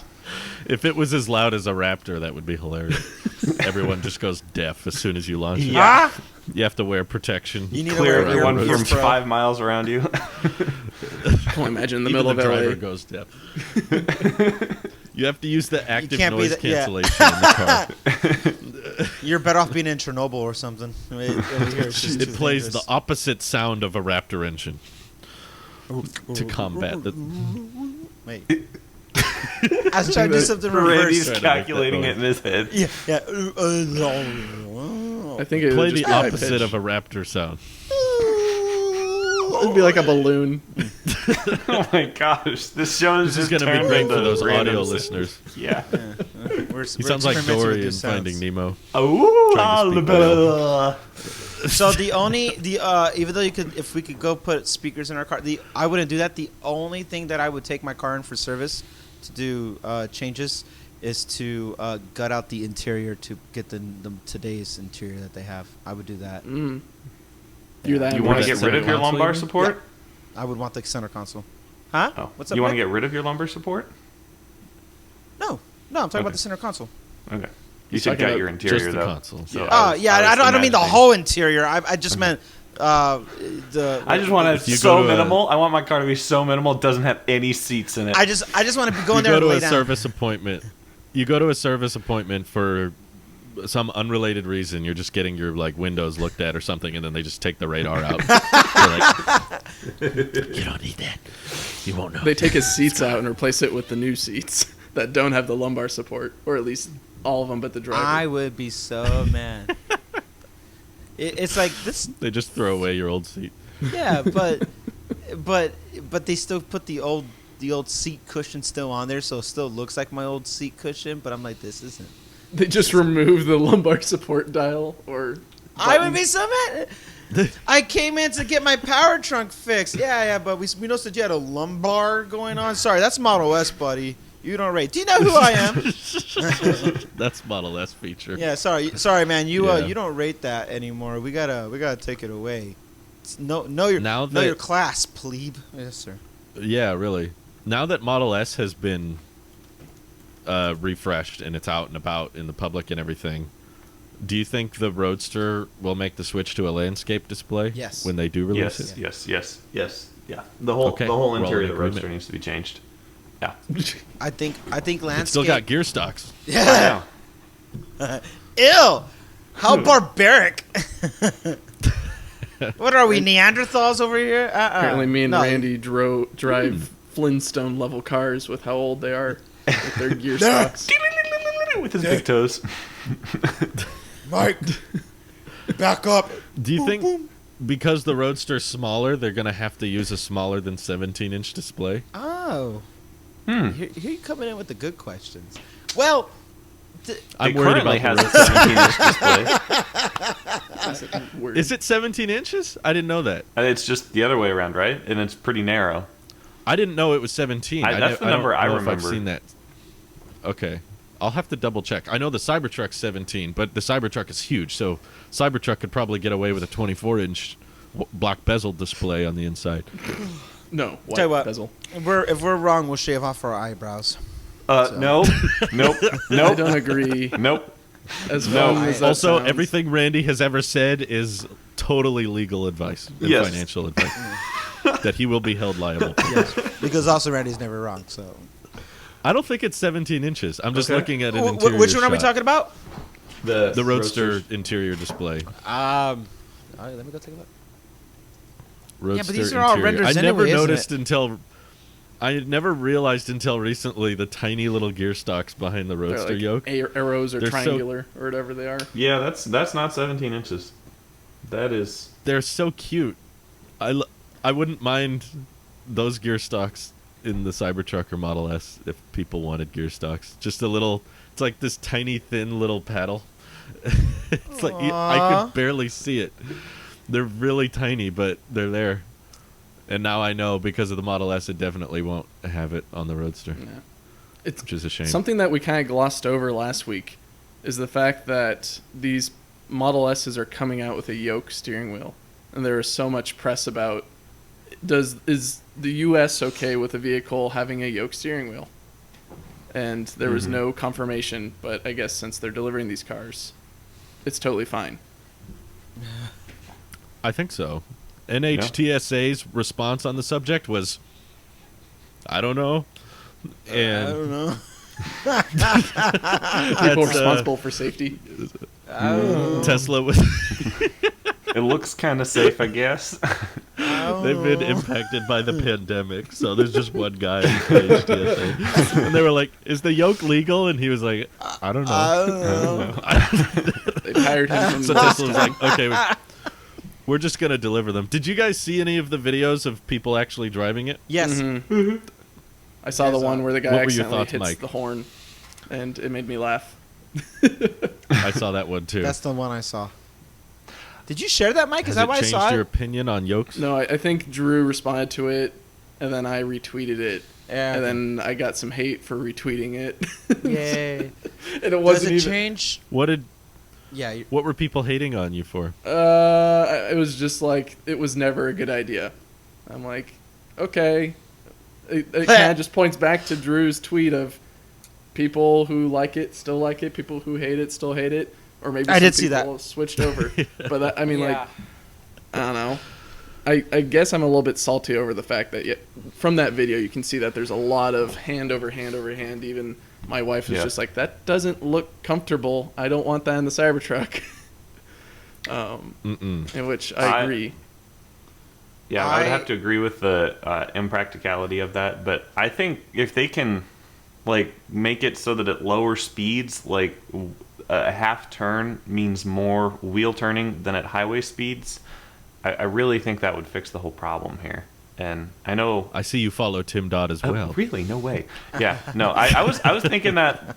If it was as loud as a Raptor, that would be hilarious. Everyone just goes deaf as soon as you launch it. Yeah. You have to wear protection. You need to Clear wear everyone your from Pro. 5 miles around you. Can you imagine in the Even middle the of driver LA. goes deaf. You have to use the active can't be noise the- yeah. cancellation in the car. You're better off being in Chernobyl or something. Over here, it's just It too plays dangerous. the opposite sound of a Raptor engine to combat the. Wait. I was trying to do something reverse. Randy's Trying to make that calculating it in his head. Yeah. I think it Play would the just be high opposite pitch. of a Raptor sound. It'd be like a balloon. Oh my gosh, this show is This is just going to be turned great into for those random audio si- listeners. Yeah. He sounds like Dory in Finding Nemo. Oh, Trying to speak Alabama. So even though if we could go put speakers in our car, I wouldn't do that. The only thing that I would take my car in for service to do changes is to gut out the interior to get the today's interior that they have. I would do that. You're that You want to that get rid of center your console, lumbar you mean? support? I would want the center console. Huh? Oh, What's up? you want to Mike? get rid of your lumbar support? No, I'm talking about Okay. the center console. Okay. You should talking gut about your interior just the though. console. So Oh was- yeah, was I don't mean the imagining- whole interior. I just meant the. I just want it If you so go to a- minimal. I want my car to be so minimal it doesn't have any seats in it. I just want to be going You there go and to lay a down. service appointment. You go to a service appointment for some unrelated reason. You're just getting your like windows looked at or something, and then they just take the radar out. They're like, you don't need that. You won't know. They take his seats out and replace it with the new seats that don't have the lumbar support, or at least all of them but the driver. I would be so mad. It's like this. They just throw away your old seat. Yeah, but they still put the old seat cushion still on there, so it still looks like my old seat cushion. But I'm like, this isn't. They just remove the lumbar support dial or I would be so mad. I came in to get my power trunk fixed. Yeah, but we know that you had a lumbar going on. Sorry, that's Model S, buddy. You don't rate. Do you know who I am? That's Model S feature. Yeah, sorry, man. You Yeah. you don't rate that anymore. We gotta take it away. Know your class, plebe. Yes, sir. Yeah, really. Now that Model S has been refreshed and it's out and about in the public and everything, do you think the Roadster will make the switch to a landscape display? Yes. When they do release it? Yes. Yeah. The whole Okay, the whole we're all interior in of the Roadster agreement. needs to be changed. Yeah. I think landscape. It's still got gear stocks. Yeah. Yeah. Ew. How barbaric. What are we, Neanderthals over here? apparently me and No. Randy drive Flintstone level cars with how old they are with their gear stocks. With his big toes. Mike, back up. Do you think because the Roadster's smaller, they're going to have to use a smaller than 17-inch display? Oh. Here you coming in with the good questions. Well, I'm it worried currently about has the a 17-inch display. Weird. Is it 17 inches? I didn't know that. It's just the other way around, right? And it's pretty narrow. I didn't know it was 17. That's the number I don't know if remember. I've seen that. Okay. I'll have to double check. I know the Cybertruck's 17, but the Cybertruck is huge, so Cybertruck could probably get away with a 24-inch black bezel display on the inside. No, white tell you what, bezel. if we're wrong, we'll shave off our eyebrows. No. Nope. I Nope. don't agree. Nope. As No. wrong as that Also, sounds. everything Randy has ever said is totally legal advice and Yes. financial advice that he will be held liable. Yes, because also Randy's never wrong. So, I don't think it's 17 inches. I'm just Okay. looking at an interior which one are we shot. talking about? The Roadster interior display. Let me go take a look. Roadster these are all interior. renders I never anyway, isn't noticed it? until I never realized until recently the tiny little gear stocks behind the They're Roadster like yoke. arrows or They're so- triangular or whatever they are. Yeah, that's not 17 inches. That is. They're so cute. I wouldn't mind those gear stocks in the Cybertruck or Model S if people wanted gear stocks. Just a little. It's like this tiny, thin little paddle. It's like I Aw. could barely see it. They're really tiny, but they're there. And now I know because of the Model S, it definitely won't have it on the Roadster, Yeah. It's which is a shame. something that we kind of glossed over last week is the fact that these Model S's are coming out with a yoke steering wheel, and there is so much press about is the U.S. okay with a vehicle having a yoke steering wheel? And there was no confirmation, but I guess since they're delivering these cars, it's totally fine. I think so. NHTSA's response on the subject was, I don't know. And I don't know. People That's, responsible for safety. Tesla was It looks kind of safe, I guess. they've been impacted by the pandemic, so there's just one guy in HTSA. And they were like, is the yoke legal? And he was like, I don't know. I don't know. They hired him from So Tesla was like, okay, we're just going to deliver them. Did you guys see any of the videos of people actually driving it? Yes. Mhm. I saw the one where the guy What were your accidentally thoughts, hits Mike? the horn, and it made me laugh. I saw that one too. That's the one I saw. Did you share that, Mike? Has Is that it why I changed saw your it? opinion on yokes? No, I think Drew responded to it, and then I retweeted it, Yeah. and then I got some hate for retweeting it. Yay. And it Does wasn't it even. change? What Yeah. What were people hating on you for? It was just like it was never a good idea. I'm like, okay. It kind of just points back to Drew's tweet of people who like it still like it, people who hate it still hate it, or maybe I some did see people that. switched over. But that, I mean, Yeah. like, I don't know. I guess I'm a little bit salty over the fact that from that video you can see that there's a lot of hand over hand over hand. Even my wife is just like, that doesn't look comfortable. I don't want that in the Cybertruck. In which I agree. Yeah, I would have to agree with the impracticality of that, but I think if they can like make it so that at lower speeds, like a half turn means more wheel turning than at highway speeds, I really think that would fix the whole problem here. And I know I see you follow Tim Dodd as well. Oh, really? No way. Yeah. No, I was thinking that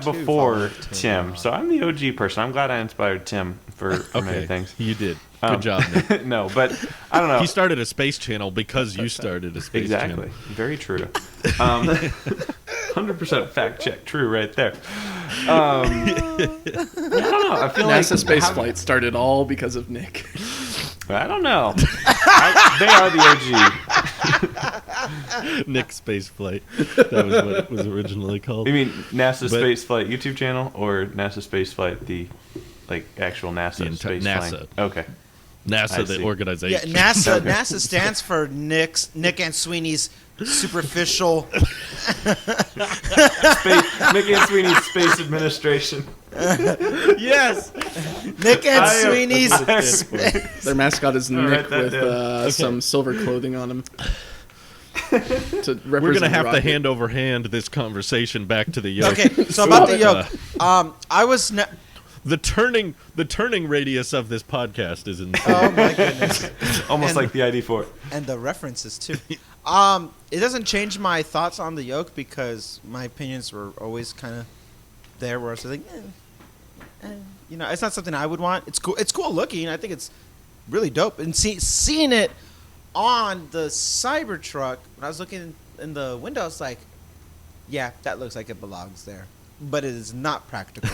before Tim. So I'm the OG person. I'm glad I inspired Tim for many things. You did. Good job, Nick. No, but I don't know. He started a space channel because you started a space channel. Exactly. Very true. 100% fact check. True right there. I don't know. I feel NASA like spaceflight started all because of Nick. I don't know. They are the OG. Nick Spaceflight. That was what it was originally called. You mean NASA Spaceflight YouTube channel or NASA Spaceflight, the actual NASA spaceflight? NASA. Okay. NASA, the organization. Yeah, NASA. NASA stands for Nick and Sweeney's superficial. Nick and Sweeney's Space Administration. Yes, Nick and Sweeney's. Their mascot is Nick that with down. some silver clothing on him. To We're represent gonna have rocket. to hand over hand this conversation back to the yoke. Okay, so about the yoke, I was. The turning radius of this podcast is insane. Oh my goodness! Almost like the ID4. And the references too. It doesn't change my thoughts on the yoke because my opinions were always kind of there. Where I was like, it's not something I would want. It's cool. It's cool looking. I think it's really dope. And seeing it on the Cybertruck when I was looking in the window, it's like, yeah, that looks like it belongs there, but it is not practical.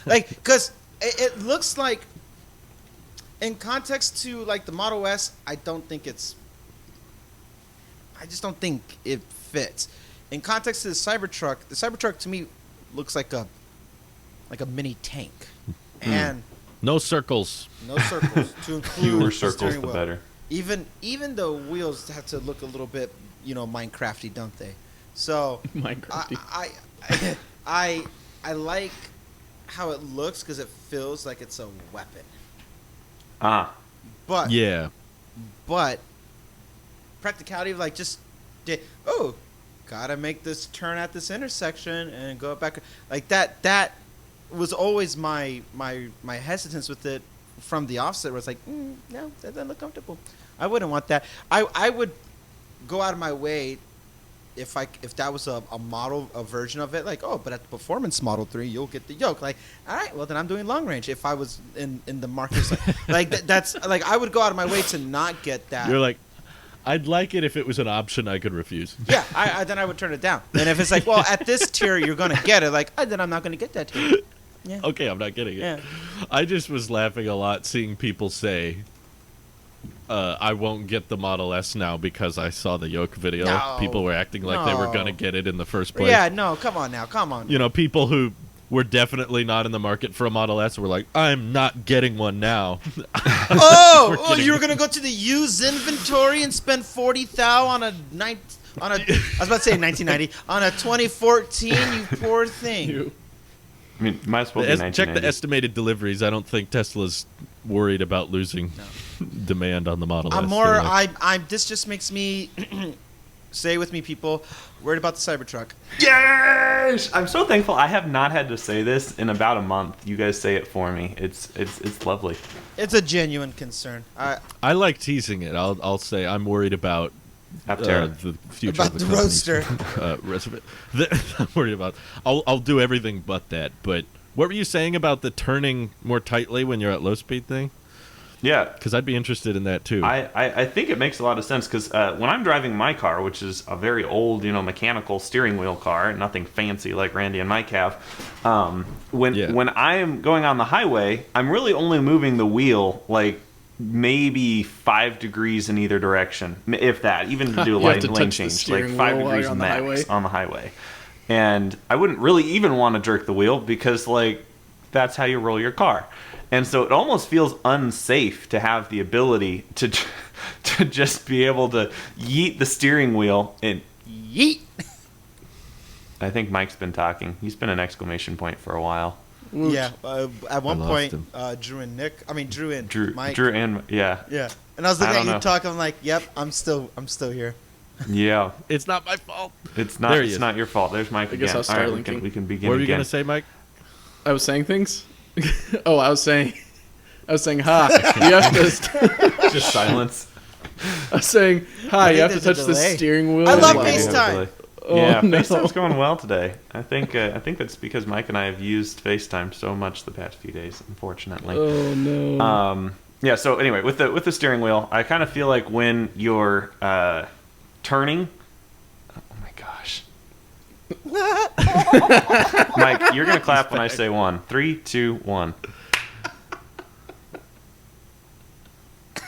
Because it looks like, in context to like the Model S, I just don't think it fits. In context to the Cybertruck to me looks like a mini tank, and No circles. no circles to include Fewer the circles, steering the wheel. better. Even the wheels have to look a little bit, Minecrafty, don't they? So Minecrafty. I like how it looks because it feels like it's a weapon. But Yeah. but practicality of gotta make this turn at this intersection and go back like that was always my hesitance with it from the offset where it's like no, that doesn't look comfortable. I wouldn't want that. I would go out of my way if that was a version of it, but at the Performance Model 3 you'll get the yoke. All right, well then I'm doing long range. If I was in the market, that's I would go out of my way to not get that. You're like, I'd like it if it was an option I could refuse. Yeah, then I would turn it down. And if it's like, well, at this tier you're gonna get it, then I'm not gonna get that tier. Yeah. Okay, I'm not getting it. Yeah. I just was laughing a lot seeing people say, I won't get the Model S now because I saw the yoke video. No. People were acting like they were going to get it in the first place. Yeah, no, come on now, come on. People who were definitely not in the market for a Model S were like, I'm not getting one now. You were gonna go to the used inventory and spend 40,000 on a I was about to say 1990 on a 2014. You poor thing. I mean, might as well be Check 1990. the estimated deliveries. I don't think Tesla's worried about losing demand on the Model S. I'm more. This just makes me say with me, people, worried about the Cybertruck. Yes! I'm so thankful. I have not had to say this in about a month. You guys say it for me. It's lovely. It's a genuine concern. I like teasing it. I'll say I'm worried about Aptera. the future About of the the company's, roadster. Rest of it. I'm worried about. I'll do everything but that. But what were you saying about the turning more tightly when you're at low speed thing? Yeah. Because I'd be interested in that too. I think it makes a lot of sense because when I'm driving my car, which is a very old, mechanical steering wheel car, nothing fancy like Randy and Mike have, when I'm going on the highway, I'm really only moving the wheel maybe 5 degrees in either direction, if that, even to do a You have to lane touch the change, steering 5 wheel while degrees you're on the max highway? on the highway. and I wouldn't really even want to jerk the wheel because like that's how you roll your car. And so it almost feels unsafe to have the ability to just be able to yeet the steering wheel and Yeet. I think Mike's been talking. He's been an exclamation point for a while. Yeah. At one lost point, him. Drew and Mike. Drew and yeah. Yeah. And I was I looking don't at you know. talk. I'm like, yep, I'm still here. Yeah. It's not my fault. It's not. There he It's is. not your fault. There's Mike I again. guess I'll start All right, linking. we can begin What were you again. gonna say, Mike? I was saying things. Oh, I was saying, ha. You have to. Just silence. I was saying, hi. You have to there's touch a the delay. steering wheel. I love while- FaceTime. Oh, Yeah, no. FaceTime's going well today. I think that's because Mike and I have used FaceTime so much the past few days, unfortunately. Oh no. Yeah. So anyway, with the steering wheel, I kind of feel like when you're turning. Oh my gosh. Mike, you're gonna clap when I say 1. 3, 2, 1.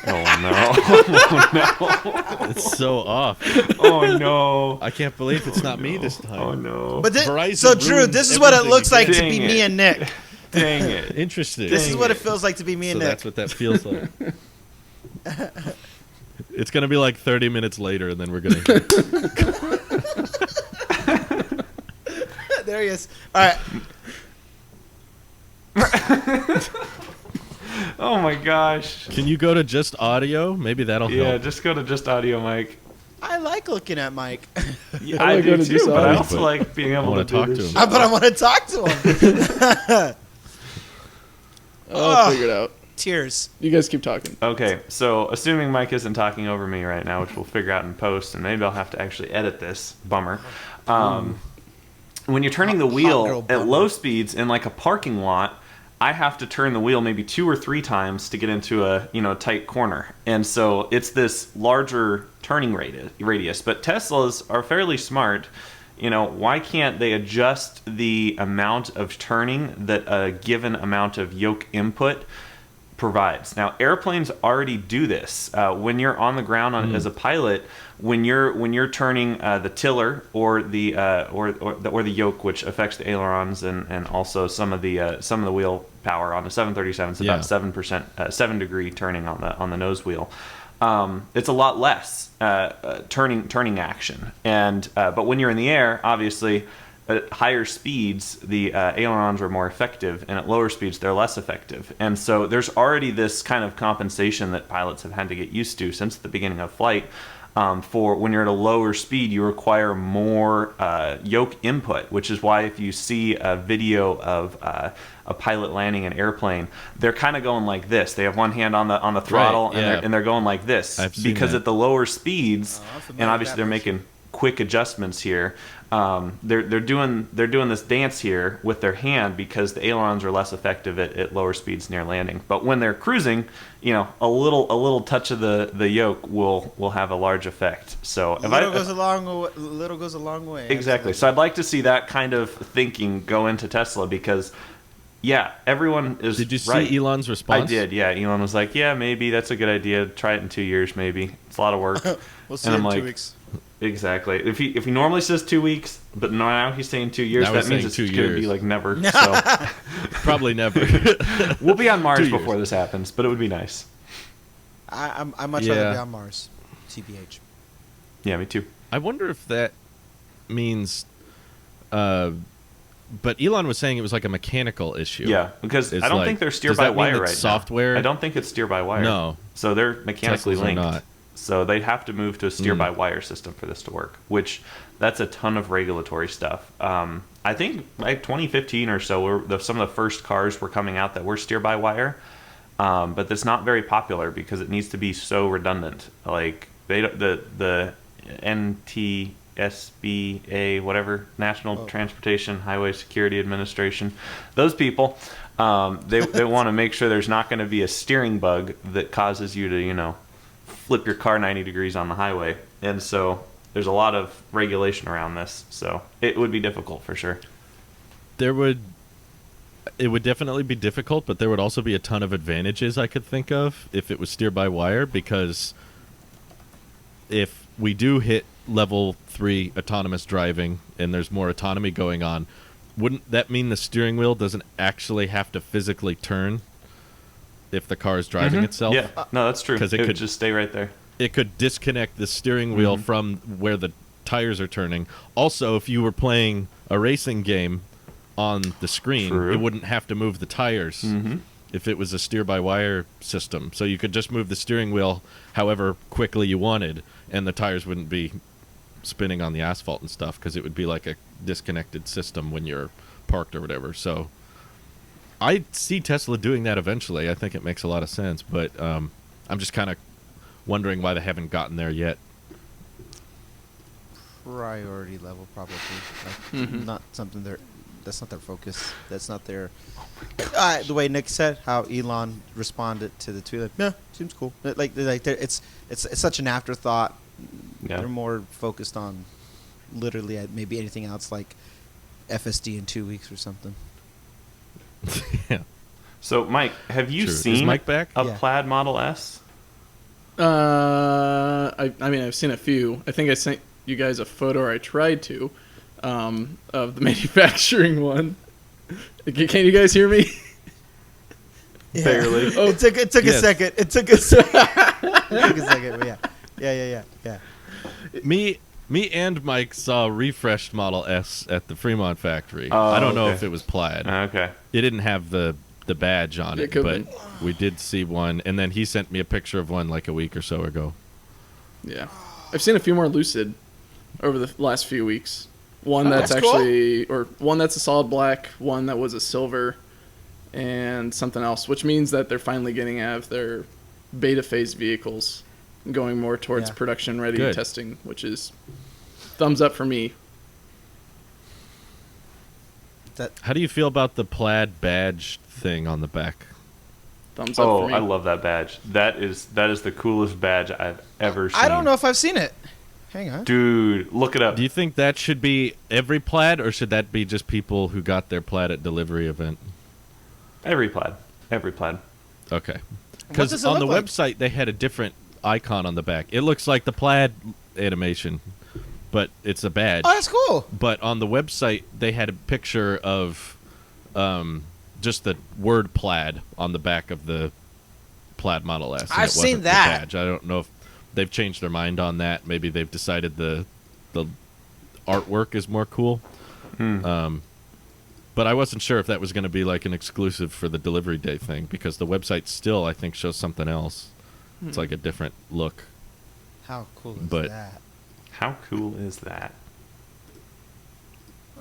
Oh no! Oh It's so off. no! Oh no! I can't believe it's not me this time. Oh no! But Verizon so Drew, ruined this is what it everything looks like to again. be Dang me it. and Nick. Dang it! Interesting. This is what it feels like to be me so and Nick. that's what that feels like. It's gonna be like 30 minutes later, and then we're gonna. There he is. All right. Oh my gosh! Can you go to just audio? Maybe that'll Yeah, help. just go to just audio, Mike. I like looking at Mike. Yeah, I I like do going to too, just but I audio. also like being able wanna to do talk this to him. shit. But I want to talk to him. I'll figure it out. Tears. You guys keep talking. Okay, so assuming Mike isn't talking over me right now, which we'll figure out in post, and maybe I'll have to actually edit this. Bummer. When you're turning the Hot wheel girl at bummer. low speeds in like a parking lot, I have to turn the wheel maybe 2 or 3 times to get into a tight corner, and so it's this larger turning radius. But Teslas are fairly smart. Why can't they adjust the amount of turning that a given amount of yoke input provides? Now, airplanes already do this. When you're on the ground as a pilot, when you're turning the tiller or the or the yoke, which affects the ailerons and also some of the wheel power on the 737, it's about 7% 7-degree turning on the nose wheel. It's a lot less turning action, and but when you're in the air, obviously. At higher speeds, the ailerons are more effective, and at lower speeds, they're less effective. And so there's already this kind of compensation that pilots have had to get used to since the beginning of flight. For when you're at a lower speed, you require more yoke input, which is why if you see a video of a pilot landing an airplane, they're kind of going like this. They have one hand on the throttle, Right, and they're going like this I've seen because that. at the lower speeds, I'm familiar and with obviously that they're motion. making quick adjustments here. They're doing this dance here with their hand because the ailerons are less effective at lower speeds near landing. But when they're cruising, a little touch of the yoke will have a large effect. So Little goes a long way. exactly. So I'd like to see that kind of thinking go into Tesla because. Yeah, everyone is. Did you see right. Elon's response? I did. Yeah, Elon was like, "Yeah, maybe that's a good idea. Try it in 2 years, maybe. It's a lot of work." We'll see And in I'm 2 like, weeks. Exactly. If he normally says 2 weeks, but now he's saying 2 years, Now that he's means saying it's 2 going to be years. like never. So Probably never. we'll be on Mars 2 years. before this happens, but it would be nice. I much rather Yeah. be on Mars. TBH. Yeah, me too. I wonder if that means. But Elon was saying it was like a mechanical issue. Yeah, because It's I don't like- think they're steer does by that mean wire it's right software? now. I don't think it's steer by wire. No. So they're mechanically Teslas are linked. not. So they'd have to move to a steer by wire system for this to work, which that's a ton of regulatory stuff. I think like 2015 or so, some of the first cars were coming out that were steer by wire, but that's not very popular because it needs to be so redundant. Like the NTSBA, whatever, National Transportation Highway Security Administration, those people, they want to make sure there's not going to be a steering bug that causes you to flip your car 90 degrees on the highway. And so there's a lot of regulation around this. So it would be difficult for sure. It would definitely be difficult, but there would also be a ton of advantages I could think of if it was steer by wire, because if we do hit level 3 autonomous driving and there's more autonomy going on, wouldn't that mean the steering wheel doesn't actually have to physically turn if the car is driving itself? Yeah, no, that's true. 'Cause It it would could- just stay right there. It could disconnect the steering wheel from where the tires are turning. Also, if you were playing a racing game on the screen, True. it wouldn't have to move the tires if it was a steer-by-wire system. So you could just move the steering wheel however quickly you wanted, and the tires wouldn't be spinning on the asphalt and stuff because it would be like a disconnected system when you're parked or whatever. So I see Tesla doing that eventually. I think it makes a lot of sense, but I'm just kind of wondering why they haven't gotten there yet. Priority level, probably. Like, not something that's not their focus. That's not their. The way Nick said, how Elon responded to the tweet, like, yeah, seems cool. It's such an afterthought. Yeah. They're more focused on literally maybe anything else, like FSD in 2 weeks or something. Yeah. So, Mike, have you True. Is seen Mike back? a Yeah. Plaid Model S? I mean, I've seen a few. I think I sent you guys a photo, or I tried to, of the manufacturing one. Can you guys hear me? Barely. Oh, it took Yes. a second. It took a second. But yeah. Me and Mike saw a refreshed Model S at the Fremont factory. Oh, I don't know okay. if it was plaid. Okay. It didn't have the badge on It it, could but be. we did see one. And then he sent me a picture of one like a week or so ago. Yeah. I've seen a few more Lucid over the last few weeks. One that's that's cool. actually, or one that's a solid black, one that was a silver, and something else, which means that they're finally getting out of their beta phase vehicles and going more towards Yeah. production ready Good. testing, which is thumbs up for me. How do you feel about the plaid badge thing on the back? Thumbs up Oh, for me. I love that badge. That is the coolest badge I've ever seen. I don't know if I've seen it. Hang on. Dude, look it up. Do you think that should be every plaid, or should that be just people who got their plaid at delivery event? Every Plaid. Every Plaid. Okay. What Because does it on the look like? website, they had a different icon on the back. It looks like the plaid animation, but it's a badge. Oh, that's cool. But on the website, they had a picture of just the word plaid on the back of the Plaid Model S. and I've it wasn't seen the that. badge. I don't know if they've changed their mind on that. Maybe they've decided the artwork is more cool. But I wasn't sure if that was going to be like an exclusive for the delivery day thing, because the website still, I think, shows something else. It's like a different look. How cool is But- that? How cool is that?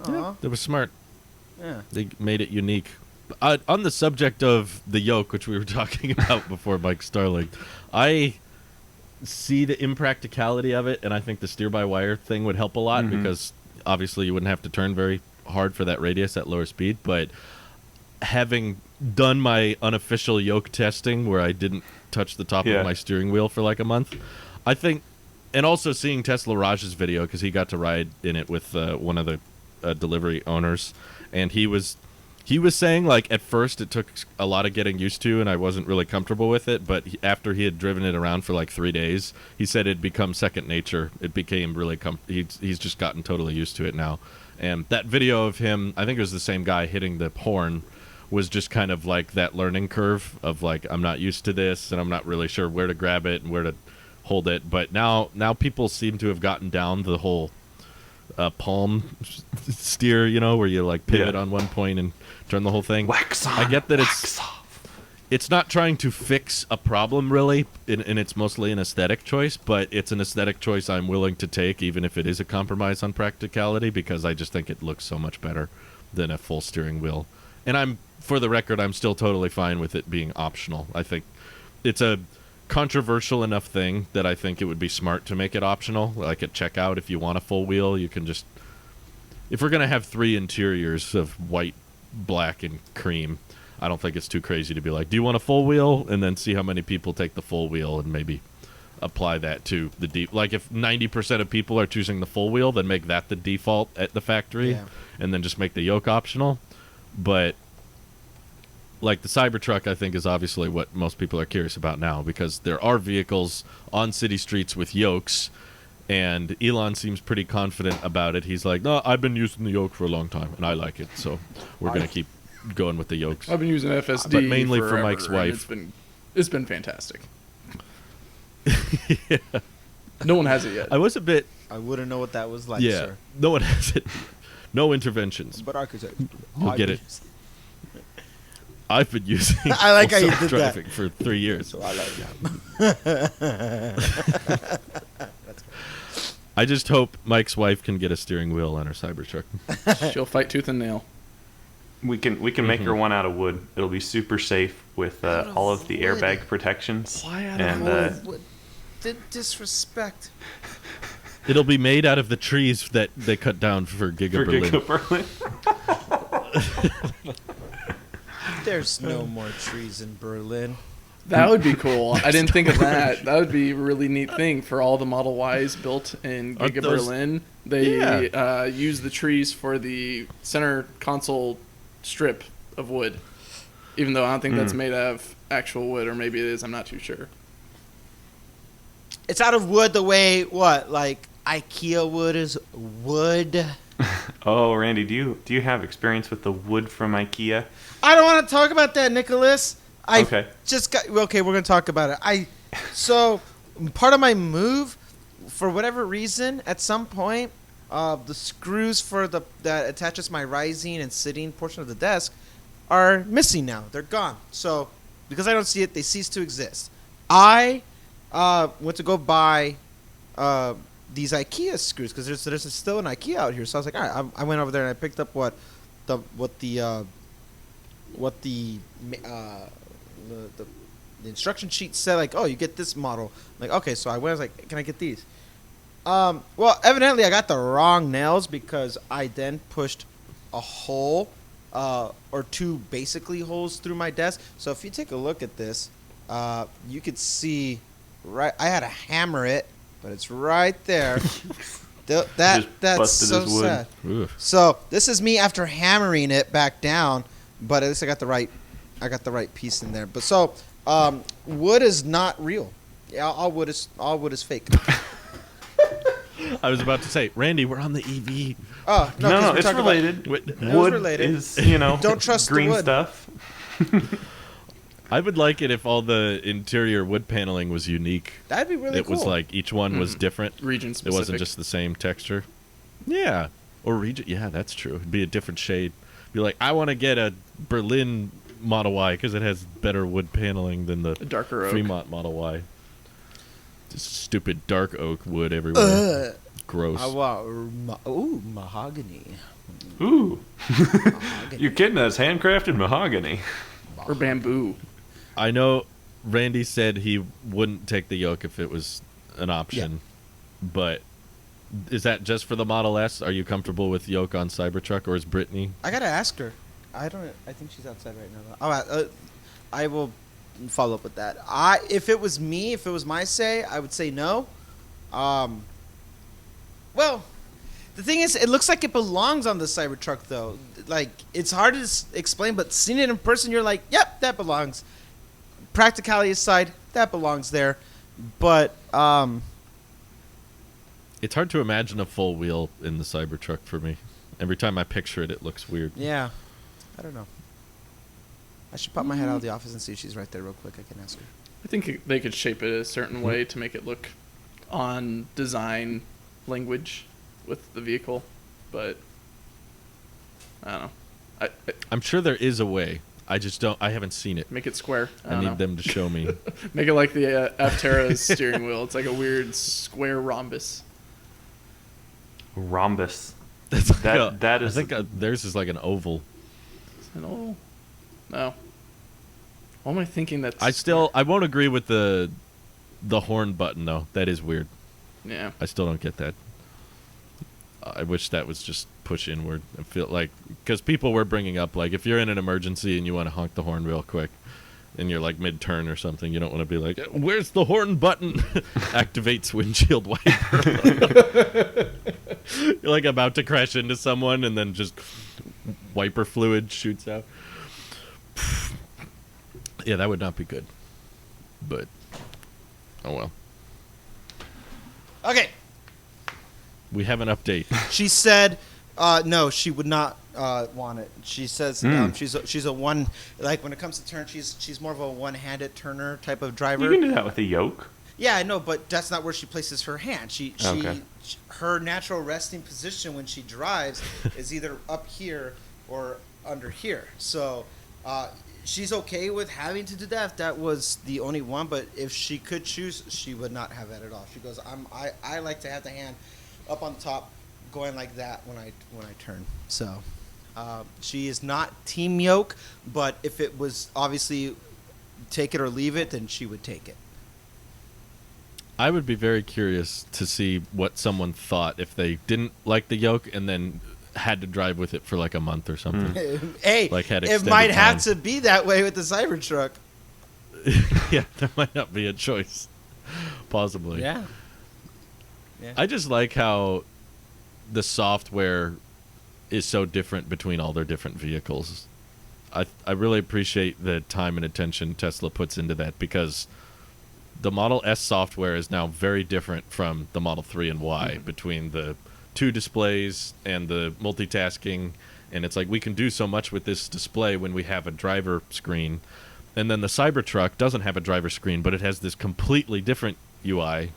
Aw. It was smart. Yeah. They made it unique. On the subject of the yoke, which we were talking about before Mike Starling, I see the impracticality of it, and I think the steer-by-wire thing would help a lot because obviously you wouldn't have to turn very hard for that radius at lower speed. But having done my unofficial yoke testing where I didn't touch the top Yeah. of my steering wheel for like a month, I think, and also seeing Tesla Raj's video because he got to ride in it with one of the delivery owners, and he was saying like at first it took a lot of getting used to and I wasn't really comfortable with it, but after he had driven it around for like 3 days, he said it'd become second nature. It became really he's just gotten totally used to it now. And that video of him, I think it was the same guy hitting the horn, was just kind of like that learning curve of like, I'm not used to this and I'm not really sure where to grab it and where to hold it. But now people seem to have gotten down the whole palm steer, where you like pivot on one point and turn the whole thing. Wax on, I get that wax off. it's not trying to fix a problem really, and it's mostly an aesthetic choice, but it's an aesthetic choice I'm willing to take even if it is a compromise on practicality, because I just think it looks so much better than a full steering wheel. And for the record, I'm still totally fine with it being optional. I think it's a controversial enough thing that I think it would be smart to make it optional. Like at checkout, if you want a full wheel, you can just... If we're going to have 3 interiors of white, black, and cream, I don't think it's too crazy to be like, do you want a full wheel? And then see how many people take the full wheel and maybe apply that to the deep. Like if 90% of people are choosing the full wheel, then make that the default at the factory, Yeah. and then just make the yoke optional. But like the Cybertruck, I think, is obviously what most people are curious about now, because there are vehicles on city streets with yokes, And Elon seems pretty confident about it. He's like, no, I've been using the yoke for a long time, and I like it, so we're going to keep going with the yokes. I've been using FSD, but mainly for forever, Mike's and wife. It's been fantastic. Yeah. No one has it yet. I was a bit... I wouldn't know what that was like, yeah, sir. no one has it. No interventions. But architect. You'll get it. I've been using I like how you did self-driving that. for 3 years. So I like that. I just hope Mike's wife can get a steering wheel on her Cybertruck. She'll fight tooth and nail. We can make her one out of wood. It'll be super safe with all of the wood? airbag protections. Why out and of wood? Disrespect. It'll be made out of the trees that they cut down for Giga for Berlin. Giga Berlin. There's no more trees in Berlin. That would be cool. I didn't think of that. That would be a really neat thing for all the Model Ys built in Aren't Giga those- Berlin. They use the trees for the center console strip of wood. Even though I don't think that's made out of actual wood, or maybe it is. I'm not too sure. It's out of wood the way, what, like IKEA wood is wood? Oh, Randy, do you have experience with the wood from IKEA? I don't want to talk about that, Nicholas. Okay. We're going to talk about it. So part of my move, for whatever reason, at some point, the screws for that attaches my rising and sitting portion of the desk are missing now. They're gone. So because I don't see it, they cease to exist. I went to go buy these IKEA screws because there's still an IKEA out here. So I was like, all right. I went over there and I picked up what the instruction sheet said. Like, oh, you get this model. I'm like, okay. So I went. I was like, can I get these? Well, evidently I got the wrong nails because I then pushed a hole or two basically holes through my desk. So if you take a look at this, you could see right. I had to hammer it, but it's right there. That's busted so his wood. sad. Oof. So this is me after hammering it back down, but at least I got the right piece in there. But so wood is not real. Yeah, all wood is fake. I was about to say, Randy, we're on the EV. Oh no, 'cause No, we're it's talking related. Wait, Wood related. is, Don't trust the green wood. stuff. I would like it if all the interior wood paneling was unique. That'd be really It cool. was like each one was different. Region It specific. wasn't just the same texture. Yeah. Or region. Yeah, that's true. It'd be a different shade. Be like, I want to get a Berlin Model Y because it has better wood paneling than the A darker oak. Fremont Model Y. Just stupid dark oak wood everywhere. Gross. Mahogany. Ooh. You're kidding us. Handcrafted mahogany. Or bamboo. I know Randy said he wouldn't take the yoke if it was an option, but is that just for the Model S? Are you comfortable with yoke on Cybertruck, or is Brittany? I gotta ask her. I think she's outside right now. Though. I will follow up with that. If it was me, if it was my say, I would say no. Well, the thing is, it looks like it belongs on the Cybertruck, though. Like, it's hard to explain, but seeing it in person, you're like, yep, that belongs. Practicality aside, that belongs there. But, It's hard to imagine a full wheel in the Cybertruck for me. Every time I picture it, it looks weird. yeah, I don't know. I should pop my head out of the office and see if she's right there real quick. I can ask her. I think they could shape it a certain way to make it look on design language with the vehicle, but I don't know. I'm sure there is a way. I just don't. I haven't seen it. Make it square. I need them to show me. Make it like the Aptera's steering wheel. It's like a weird square rhombus. Rhombus. That's like That is. I think theirs is like an oval. No. What am I thinking? That's I won't agree with the horn button though. That is weird. Yeah. I still don't get that. I wish that was just push inward. I feel like because people were bringing up like if you're in an emergency and you want to honk the horn real quick, and you're like mid turn or something, you don't want to be like, "Where's the horn button?" Activates windshield wiper. You're like about to crash into someone, and then just wiper fluid shoots out. Yeah, that would not be good. But oh well. Okay, We have an update. She said, no, she would not want it. She says she's a one, like when it comes to turn, she's more of a one-handed turner type of driver. You can do that with a yoke. Yeah, I know, but that's not where she places her hand. Okay. Her natural resting position when she drives is either up here or under here. So she's okay with having to do that if that was the only one. But if she could choose, she would not have that at all. She goes, I like to have the hand up on top, going like that when I turn. So she is not team yoke, but if it was obviously take it or leave it, then she would take it. I would be very curious to see what someone thought if they didn't like the yoke and then had to drive with it for like a month or something. Hey, Like had it extended might have time. to be that way with the Cybertruck. Yeah, there might not be a choice. Possibly. Yeah. I just like how the software is so different between all their different vehicles. I really appreciate the time and attention Tesla puts into that, because the Model S software is now very different from the Model 3 and Y, between the two displays and the multitasking. And it's like, we can do so much with this display when we have a driver screen. And then the Cybertruck doesn't have a driver screen, but it has this completely different UI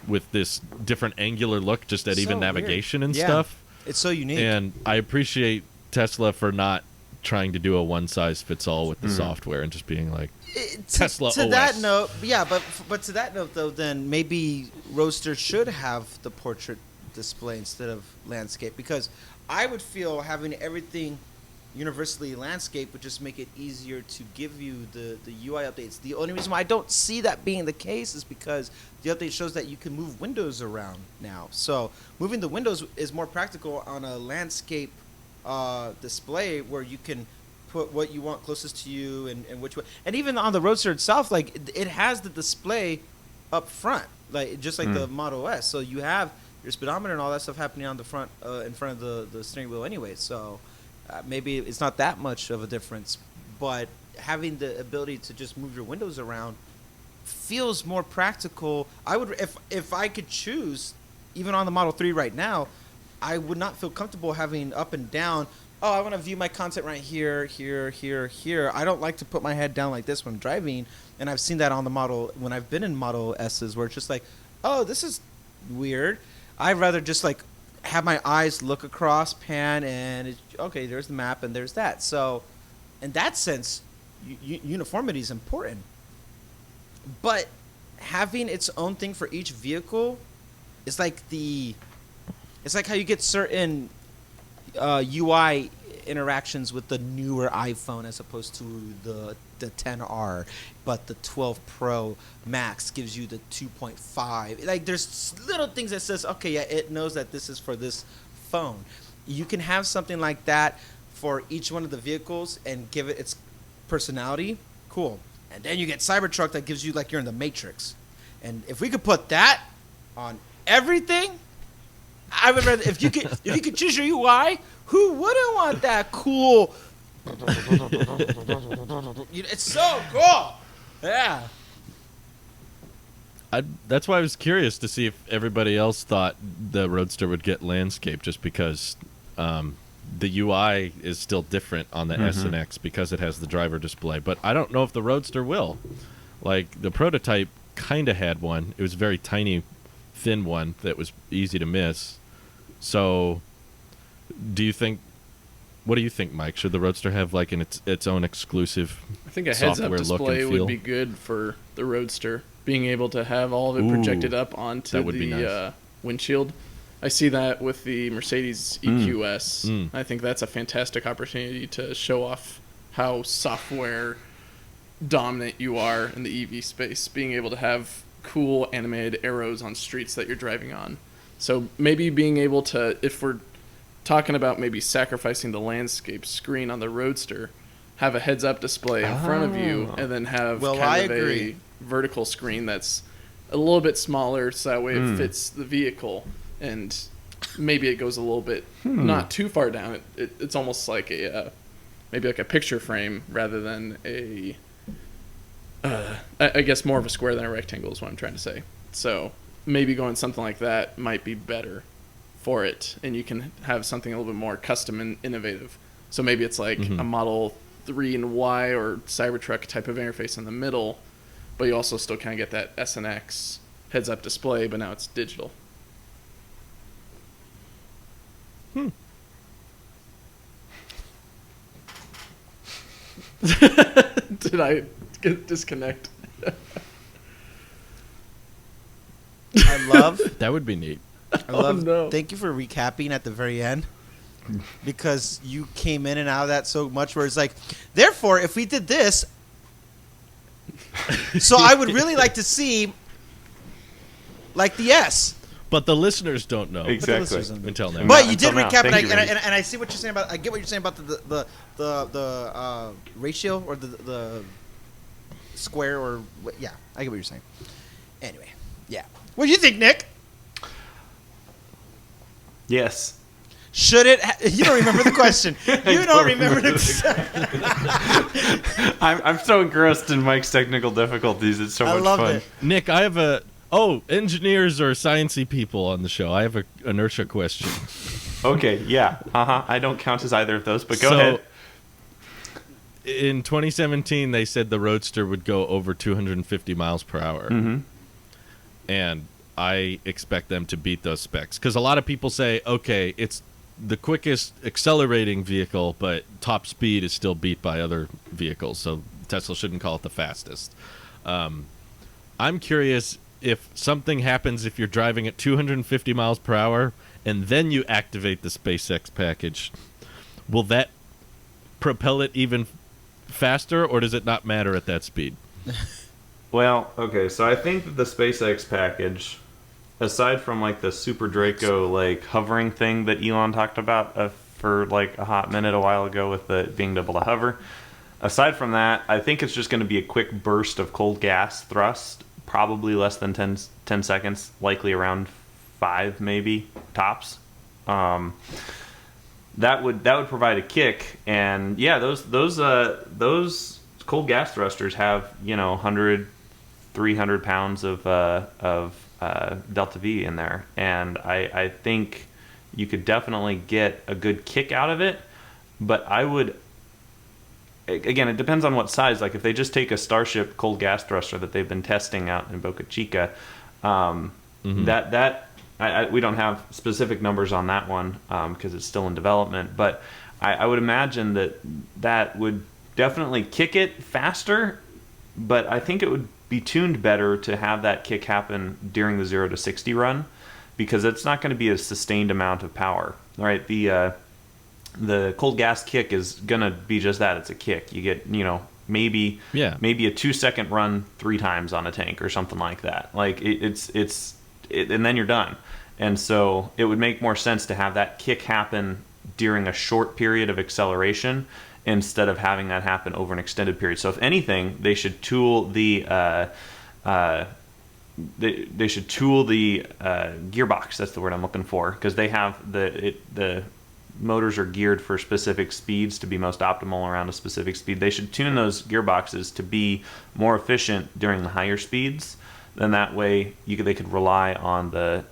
with this different angular look, just at So even weird. navigation and Yeah. stuff. It's so unique. And I appreciate Tesla for not trying to do a one-size-fits-all with the software and just being like, Tesla to OS. that note, yeah, but to that note though, then maybe Roadster should have the portrait display instead of landscape, because I would feel having everything universally landscape would just make it easier to give you the UI updates. The only reason why I don't see that being the case is because the update shows that you can move windows around now. So moving the windows is more practical on a landscape display where you can put what you want closest to you and which way. And even on the Roadster itself, like it has the display up front, like just like the Model S. So you have your speedometer and all that stuff happening on the front, in front of the steering wheel anyway. So maybe it's not that much of a difference, but having the ability to just move your windows around feels more practical. I would, if I could choose, even on the Model 3 right now, I would not feel comfortable having up and down. Oh, I want to view my content right here, here, here, here. I don't like to put my head down like this when driving, and I've seen that on the Model when I've been in Model S's where it's just like, oh, this is weird. I'd rather just like have my eyes look across, pan, and okay, there's the map and there's that. So, in that sense, uniformity is important. But having its own thing for each vehicle is like it's like how you get certain UI interactions with the newer iPhone as opposed to the 10R, but the 12 Pro Max gives you the 2.5. Like there's little things that says, okay, yeah, it knows that this is for this phone. You can have something like that for each one of the vehicles and give it its personality. Cool. And then you get Cybertruck that gives you like you're in the Matrix. And if we could put that on everything, I would rather if you could choose your UI, who wouldn't want that cool? It's so cool. Yeah. That's why I was curious to see if everybody else thought the Roadster would get landscape, just because the UI is still different on the S and X because it has the driver display. But I don't know if the Roadster will. Like the prototype kind of had one. It was a very tiny, thin one that was easy to miss. So, what do you think, Mike? Should the Roadster have like its own exclusive I think a heads-up software look display and feel? would be good for the Roadster, being able to have all of it projected up onto that would be the nice. windshield. I see that with the Mercedes EQS. I think that's a fantastic opportunity to show off how software dominant you are in the EV space, being able to have cool animated arrows on streets that you're driving on. So maybe being able to, if we're talking about maybe sacrificing the landscape screen on the Roadster, have a heads-up display in front of you, and then have kind of a vertical screen that's a little bit smaller, so that way it fits the vehicle, and maybe it goes a little bit not too far down. It's almost like a maybe like a picture frame rather than a I guess more of a square than a rectangle is what I'm trying to say. So maybe going something like that might be better for it, and you can have something a little bit more custom and innovative. So maybe it's like a Model 3 and Y or Cybertruck type of interface in the middle, but you also still kind of get that SNX heads-up display, but now it's digital. Did I disconnect? I love. That would be neat. I love. No. Thank you for recapping at the very end, because you came in and out of that so much. Where it's like, therefore, if we did this, so I would really like to see, like the S. But the listeners don't know Exactly. until now. But you did Until now. recap, Thank you, Randy. and I see what you're saying about. I get what you're saying about the ratio or the square or yeah. I get what you're saying. Anyway, yeah. What do you think, Nick? Yes. Should it? You don't remember the question. You don't remember the. I'm so engrossed in Mike's technical difficulties. It's so I much loved fun. it. Nick, I have engineers or sciencey people on the show. I have a inertia question. Okay, yeah. I don't count as either of those, but go So, ahead. In 2017, they said the Roadster would go over 250 miles per hour. Mm-hmm. And I expect them to beat those specs. Because a lot of people say, okay, it's the quickest accelerating vehicle, but top speed is still beat by other vehicles. So Tesla shouldn't call it the fastest. I'm curious if something happens if you're driving at 250 miles per hour and then you activate the SpaceX package. Will that propel it even faster, or does it not matter at that speed? Well, okay, so I think that the SpaceX package, aside from like the Super Draco like hovering thing that Elon talked about for like a hot minute a while ago with the being able to hover, aside from that, I think it's just going to be a quick burst of cold gas thrust, probably less than 10 seconds, likely around 5 maybe tops. That would provide a kick, and yeah, those cold gas thrusters have 100, 300 pounds of delta V in there, and I think you could definitely get a good kick out of it. But I would, again, it depends on what size. Like if they just take a Starship cold gas thruster that they've been testing out in Boca Chica, we don't have specific numbers on that one because it's still in development. But I would imagine that would definitely kick it faster. But I think it would be tuned better to have that kick happen during the 0 to 60 run, because it's not going to be a sustained amount of power. Right? The cold gas kick is going to be just that. It's a kick. You get, maybe a 2-second run 3 times on a tank or something like that. Like it's and then you're done. And so it would make more sense to have that kick happen during a short period of acceleration instead of having that happen over an extended period. So if anything, they should tool the gearbox. That's the word I'm looking for, because they have the motors are geared for specific speeds to be most optimal around a specific speed. They should tune those gearboxes to be more efficient during the higher speeds. Then that way they could rely on the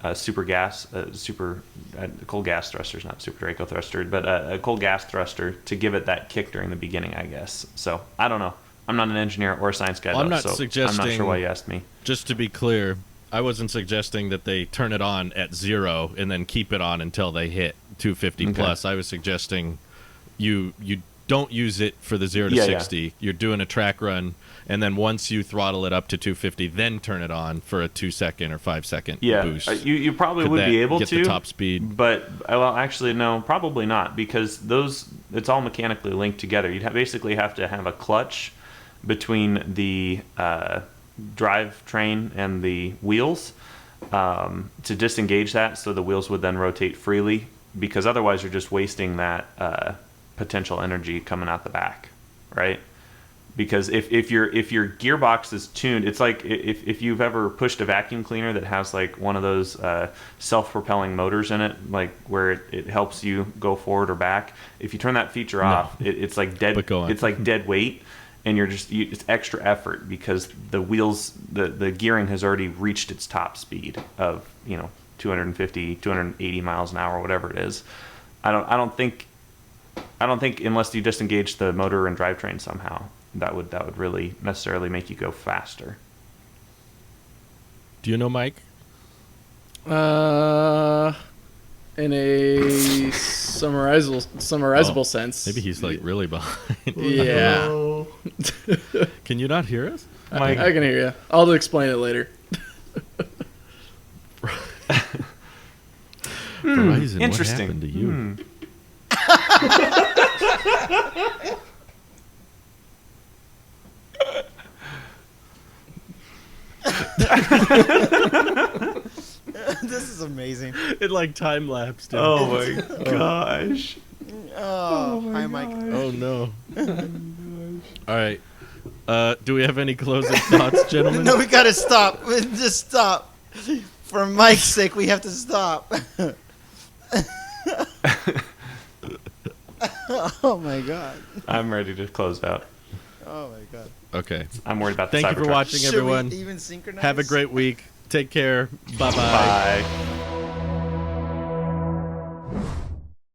cold gas thrusters, not Super Draco thruster, but a cold gas thruster to give it that kick during the beginning, I guess. So I don't know. I'm not an engineer or a science guy, I'm not so suggesting, I'm not sure why you asked me. Just to be clear, I wasn't suggesting that they turn it on at 0 and then keep it on until they hit 250 plus. I was suggesting you don't use it for the 0 to 60. Yeah. You're doing a track run, and then once you throttle it up to 250, then turn it on for a 2-second or 5-second boost. You probably would be able get to the top speed, but actually no, probably not, because it's all mechanically linked together. You'd basically have to have a clutch between the drivetrain and the wheels to disengage that, so the wheels would then rotate freely, because otherwise you're just wasting that potential energy coming out the back, right? Because if your gearbox is tuned, it's like if you've ever pushed a vacuum cleaner that has like one of those self-propelling motors in it, like where it helps you go forward or back. If you turn that feature off, it's like dead. It's like dead weight, and it's extra effort because the wheels, the gearing has already reached its top speed of 250, 280 miles an hour, whatever it is. I don't think unless you just engage the motor and drivetrain somehow, that would really necessarily make you go faster. Do you know, Mike? In a summarizable sense. Maybe he's like really behind. Yeah. Can you not hear us? I can hear you. I'll explain it later. Verizon, Interesting. what happened to you? This is amazing. It like time lapsed. Oh my gosh. Oh, hi, Mike. Oh no. All right. Do we have any closing thoughts, gentlemen? No, we gotta stop. Just stop. For Mike's sake, we have to stop. Oh my god. I'm ready to close out. Oh my god. Okay. I'm worried about the Thank you for Cybertruck. watching, Should everyone. we even synchronize? Have a great week. Take care. Bye-bye. Bye.